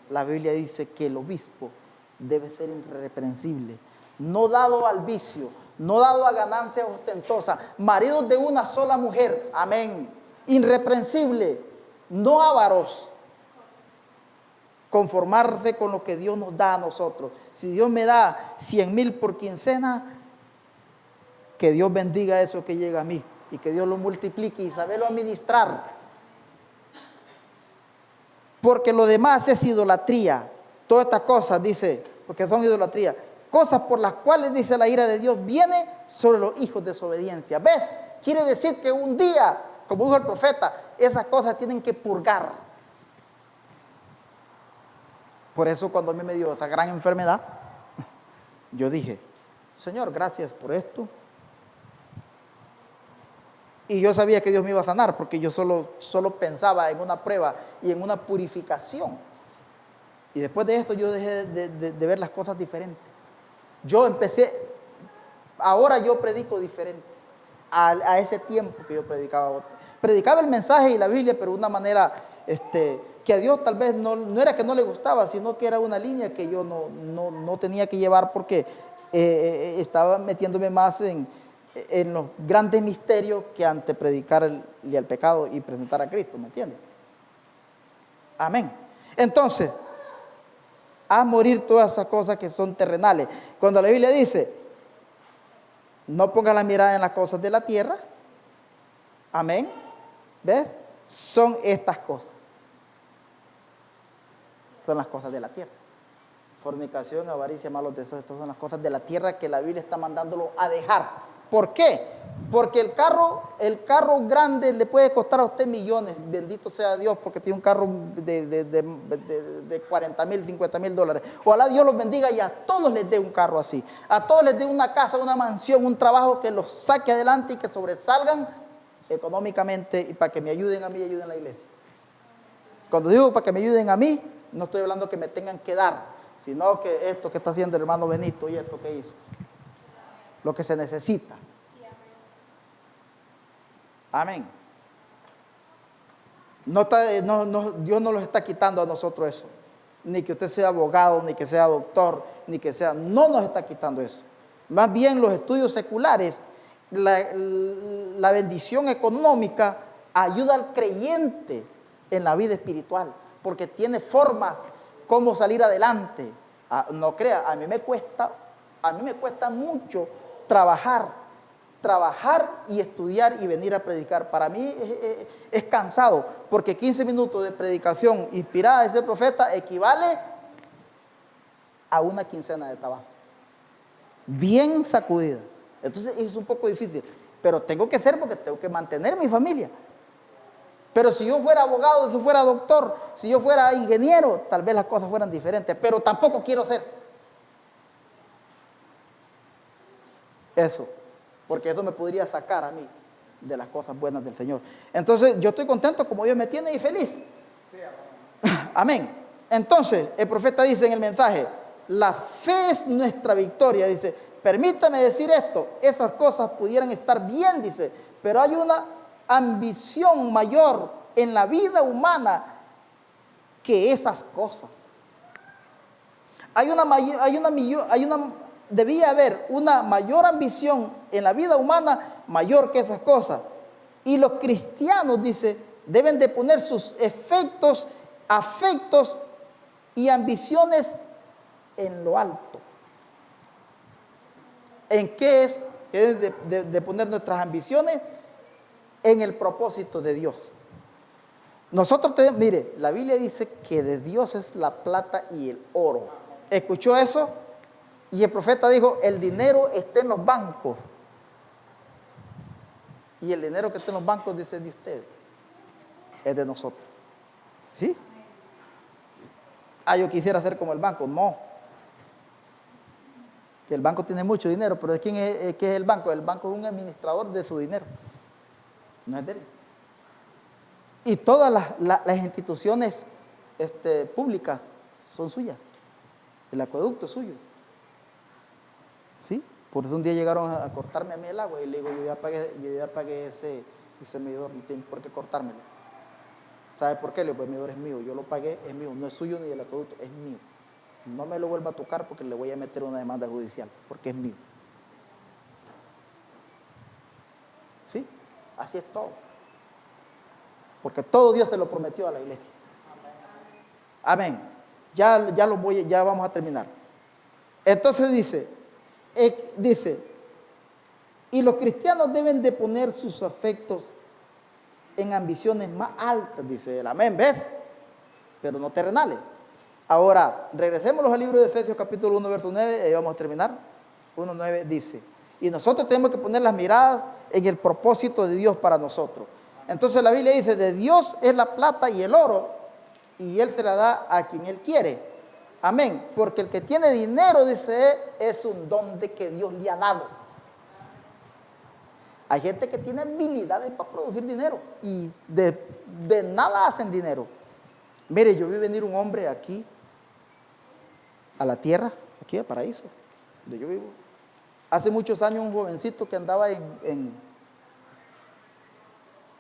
A: dice que el obispo debe ser irreprensible, no dado al vicio, no dado a ganancias ostentosas, maridos de una sola mujer, amén, irreprensible, no ávaros, conformarse con lo que Dios nos da a nosotros. Si Dios me da 100,000 por quincena, que Dios bendiga eso que llega a mí y que Dios lo multiplique y saberlo administrar. Porque lo demás es idolatría. Todas estas cosas, dice, porque son idolatría. Cosas por las cuales, dice, la ira de Dios viene sobre los hijos de desobediencia. ¿Ves? Quiere decir que un día, como dijo el profeta, esas cosas tienen que purgar. Por eso cuando a mí me dio esa gran enfermedad, yo dije, Señor, gracias por esto. Y yo sabía que Dios me iba a sanar, porque yo solo pensaba en una prueba y en una purificación. Y después de esto yo dejé de ver las cosas diferentes. Yo empecé, ahora yo predico diferente a ese tiempo que yo predicaba. Predicaba el mensaje y la Biblia, pero de una manera que a Dios tal vez no era que no le gustaba, sino que era una línea que yo no tenía que llevar, porque estaba metiéndome más en los grandes misterios que ante predicar el pecado y presentar a Cristo, ¿me entiendes? Amén. Entonces, a morir todas esas cosas que son terrenales. Cuando la Biblia dice, no ponga la mirada en las cosas de la tierra, amén, ¿ves? Son estas cosas. Son las cosas de la tierra. Fornicación, avaricia, malos deseos, estas son las cosas de la tierra que la Biblia está mandándolo a dejar. ¿Por qué? Porque el carro grande le puede costar a usted millones, bendito sea Dios, porque tiene un carro de 40 mil, 50 mil dólares. Ojalá Dios los bendiga y a todos les dé un carro así. A todos les dé una casa, una mansión, un trabajo que los saque adelante y que sobresalgan económicamente, y para que me ayuden a mí y ayuden a la iglesia. Cuando digo para que me ayuden a mí, no estoy hablando que me tengan que dar, sino que esto que está haciendo el hermano Benito y esto que hizo. Lo que se necesita. Amén. Dios no los está quitando a nosotros eso. Ni que usted sea abogado, ni que sea doctor, ni que sea... No nos está quitando eso. Más bien los estudios seculares, la bendición económica ayuda al creyente en la vida espiritual, porque tiene formas cómo salir adelante. No crea, a mí me cuesta mucho trabajar y estudiar y venir a predicar. Para mí es cansado, porque 15 minutos de predicación inspirada de ese profeta equivale a una quincena de trabajo. Bien sacudida. Entonces es un poco difícil, pero tengo que hacer porque tengo que mantener mi familia. Pero si yo fuera abogado, si yo fuera doctor, si yo fuera ingeniero, tal vez las cosas fueran diferentes, pero tampoco quiero ser eso, porque eso me podría sacar a mí de las cosas buenas del Señor. Entonces yo estoy contento como Dios me tiene y feliz. Sí, amén. Entonces el profeta dice en el mensaje, la fe es nuestra victoria. Dice, permítame decir esto, esas cosas pudieran estar bien, dice, pero hay una ambición mayor en la vida que esas cosas. Debía haber una mayor ambición en la vida humana mayor que esas cosas. Y los cristianos, dice, deben de poner sus afectos y ambiciones en lo alto. ¿En qué es? De poner nuestras ambiciones en el propósito de Dios. Nosotros tenemos, mire, la Biblia dice que de Dios es la plata y el oro. ¿Escuchó eso? Y el profeta dijo, el dinero está en los bancos. Y el dinero que está en los bancos, dice, es de ustedes. Es de nosotros. ¿Sí? Yo quisiera ser como el banco. No. Que el banco tiene mucho dinero, pero ¿de quién qué es el banco? El banco es un administrador de su dinero. No es de él. Y todas las instituciones públicas son suyas. El acueducto es suyo. ¿Sí? Por eso un día llegaron a cortarme a mí el agua y le digo, yo ya pagué ese medidor, no tiene por qué cortármelo. ¿Sabe por qué? Le digo, pues el medidor es mío, yo lo pagué, es mío, no es suyo ni del acueducto, es mío. No me lo vuelva a tocar porque le voy a meter una demanda judicial, porque es mío. ¿Sí? Así es todo. Porque todo Dios se lo prometió a la iglesia. Amén. Ya vamos a terminar. Entonces dice, y los cristianos deben de poner sus afectos en ambiciones más altas, dice él. Amén, ¿ves? Pero no terrenales. Ahora, regresémonos al libro de Efesios capítulo 1, verso 9, y vamos a terminar. 1:9 dice, y nosotros tenemos que poner las miradas en el propósito de Dios para nosotros. Entonces la Biblia dice, de Dios es la plata y el oro, y Él se la da a quien Él quiere. Amén. Porque el que tiene dinero, dice, es un don de que Dios le ha dado. Hay gente que tiene habilidades para producir dinero y de nada hacen dinero. Mire, yo vi venir un hombre aquí a la tierra, aquí al paraíso, donde yo vivo. Hace muchos años un jovencito que andaba en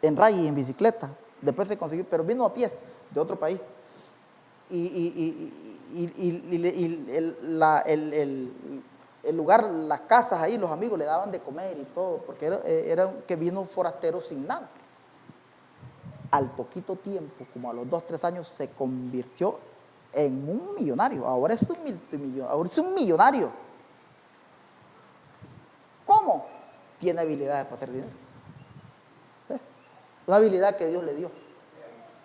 A: rally, en bicicleta. Después se consiguió, pero vino a pies de otro país. El lugar, las casas ahí, los amigos le daban de comer y todo, porque era que vino forastero sin nada. Al poquito tiempo, como a los 2, 3 años, se convirtió en un millonario. Ahora es un multimillonario. Ahora es un millonario. ¿Cómo? Tiene habilidades para hacer dinero. ¿Ves? Una habilidad que Dios le dio.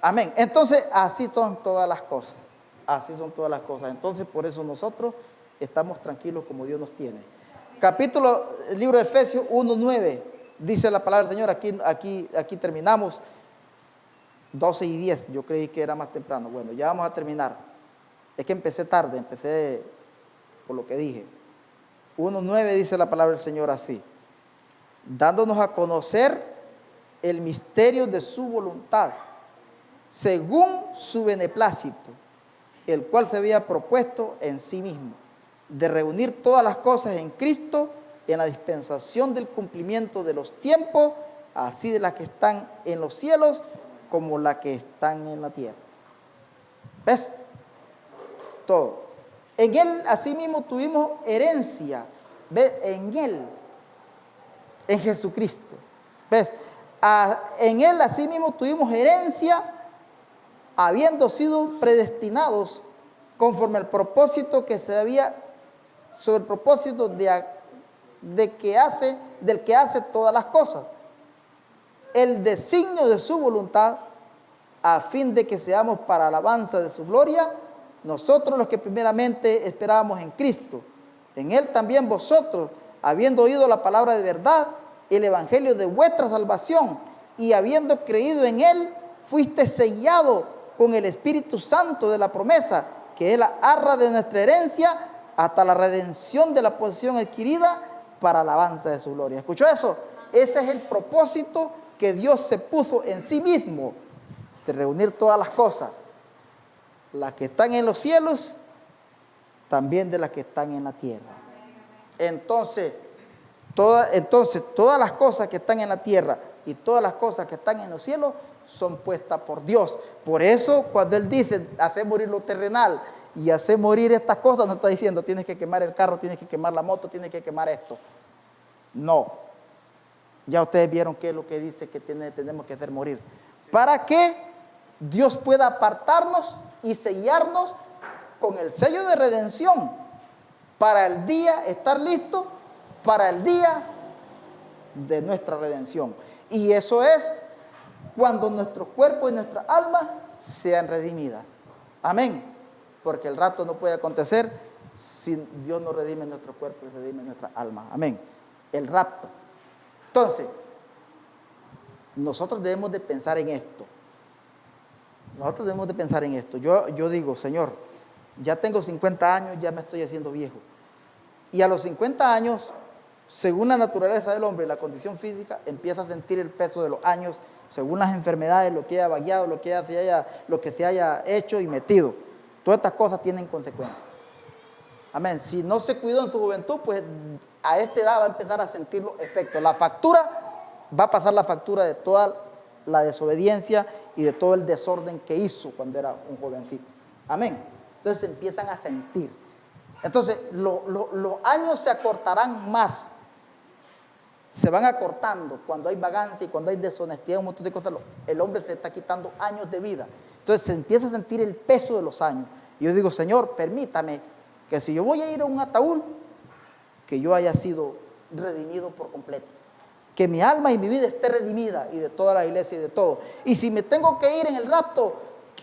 A: Amén. Entonces, así son todas las cosas. Así son todas las cosas. Entonces, por eso nosotros estamos tranquilos como Dios nos tiene. El libro de Efesios 1:9, dice la palabra del Señor. Aquí terminamos. 12:10, yo creí que era más temprano. Bueno, ya vamos a terminar. Es que empecé tarde, empecé por lo que dije. 1:9 dice la palabra del Señor así: dándonos a conocer el misterio de su voluntad, según su beneplácito, el cual se había propuesto en sí mismo, de reunir todas las cosas en Cristo, en la dispensación del cumplimiento de los tiempos, así de las que están en los cielos, como las que están en la tierra. ¿Ves? Todo. En Él, asimismo, tuvimos herencia. ¿Ves? En Él, en Jesucristo. ¿Ves? En Él, asimismo, tuvimos herencia, habiendo sido predestinados conforme al propósito que se había, sobre el propósito del que hace todas las cosas, el designio de su voluntad, a fin de que seamos para alabanza de su gloria, nosotros los que primeramente esperábamos en Cristo. En Él también vosotros, habiendo oído la palabra de verdad, el evangelio de vuestra salvación, y habiendo creído en Él, fuiste sellado con el Espíritu Santo de la promesa, que es la arra de nuestra herencia, hasta la redención de la posesión adquirida para alabanza de su gloria. ¿Escuchó eso? Ese es el propósito que Dios se puso en sí mismo, de reunir todas las cosas, las que están en los cielos, también de las que están en la tierra. Entonces, todas las cosas que están en la tierra y todas las cosas que están en los cielos son puestas por Dios. Por eso, cuando Él dice, hacer morir lo terrenal y hacer morir estas cosas, no está diciendo, tienes que quemar el carro, tienes que quemar la moto, tienes que quemar esto. No. Ya ustedes vieron qué es lo que dice que tenemos que hacer morir. Para que Dios pueda apartarnos y sellarnos con el sello de redención, para el día, estar listo para el día de nuestra redención. Y eso es cuando nuestro cuerpo y nuestra alma sean redimidas. Amén. Porque el rapto no puede acontecer si Dios no redime nuestro cuerpo y redime nuestra alma. Amén. El rapto. Entonces, nosotros debemos de pensar en esto. Nosotros debemos de pensar en esto. Yo digo, Señor, ya tengo 50 años, ya me estoy haciendo viejo. Y a los 50 años, según la naturaleza del hombre y la condición física, empieza a sentir el peso de los años, según las enfermedades, lo que haya vagueado, lo que se haya hecho y metido. Todas estas cosas tienen consecuencias. Amén. Si no se cuidó en su juventud, pues a esta edad va a empezar a sentir los efectos. La factura, va a pasar la factura de toda la desobediencia y de todo el desorden que hizo cuando era un jovencito. Amén. Entonces se empiezan a sentir. Entonces los años se acortarán más. Se van acortando cuando hay vagancia y cuando hay deshonestidad, un montón de cosas. El hombre se está quitando años de vida. Entonces se empieza a sentir el peso de los años. Y yo digo, Señor, permítame que si yo voy a ir a un ataúd, que yo haya sido redimido por completo. Que mi alma y mi vida esté redimida, y de toda la iglesia y de todo. Y si me tengo que ir en el rapto,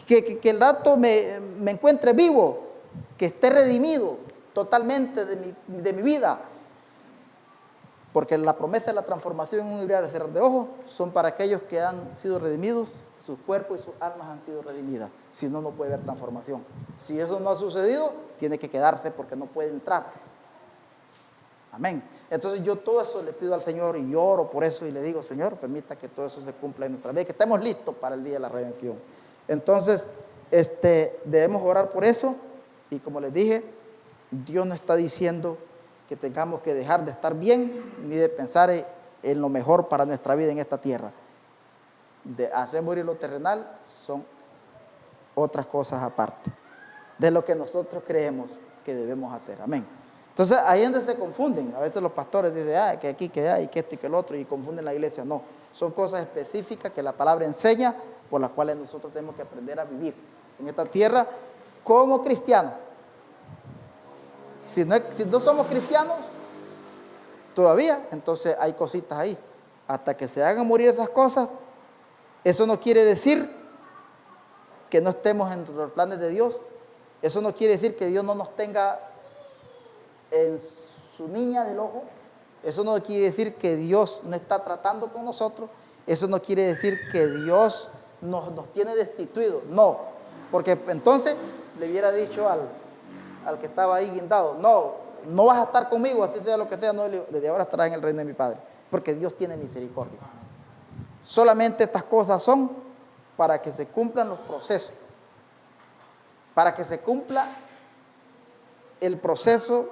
A: que el rapto me encuentre vivo, que esté redimido totalmente de mi vida. Porque la promesa de la transformación en un abrir y cerrar de ojos son para aquellos que han sido redimidos sus cuerpos y sus almas han sido redimidas. Si no, no puede haber transformación. Si eso no ha sucedido, tiene que quedarse porque no puede entrar. Amén. Entonces yo todo eso le pido al Señor y yo oro por eso y le digo, Señor, permita que todo eso se cumpla en nuestra vida, que estemos listos para el día de la redención. Entonces, debemos orar por eso y como les dije, Dios no está diciendo que tengamos que dejar de estar bien ni de pensar en lo mejor para nuestra vida en esta tierra. De hacer morir lo terrenal son otras cosas aparte de lo que nosotros creemos que debemos hacer. Amén. Entonces ahí es donde se confunden. A veces los pastores dicen, que aquí, que allá, y que esto y que el otro, y confunden la iglesia. No, son cosas específicas que la palabra enseña, por las cuales nosotros tenemos que aprender a vivir en esta tierra como cristianos. Si no somos cristianos todavía, entonces hay cositas ahí. Hasta que se hagan morir esas cosas, eso no quiere decir que no estemos en los planes de Dios. Eso no quiere decir que Dios no nos tenga en su niña del ojo. Eso no quiere decir que Dios no está tratando con nosotros. Eso no quiere decir que Dios nos tiene destituidos. No, porque entonces le hubiera dicho al que estaba ahí guindado, no vas a estar conmigo, así sea lo que sea, no, desde ahora estarás en el reino de mi Padre, porque Dios tiene misericordia. Solamente estas cosas son para que se cumplan los procesos, para que se cumpla el proceso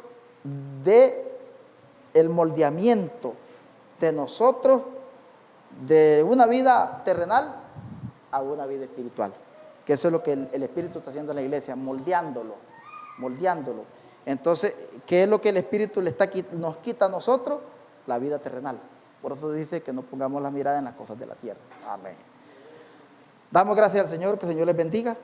A: de el moldeamiento de nosotros de una vida terrenal a una vida espiritual, que eso es lo que el Espíritu está haciendo en la iglesia, moldeándolo. Entonces, ¿qué es lo que el Espíritu nos quita a nosotros? La vida terrenal. Por eso dice que no pongamos la mirada en las cosas de la tierra. Amén. Damos gracias al Señor, que el Señor les bendiga.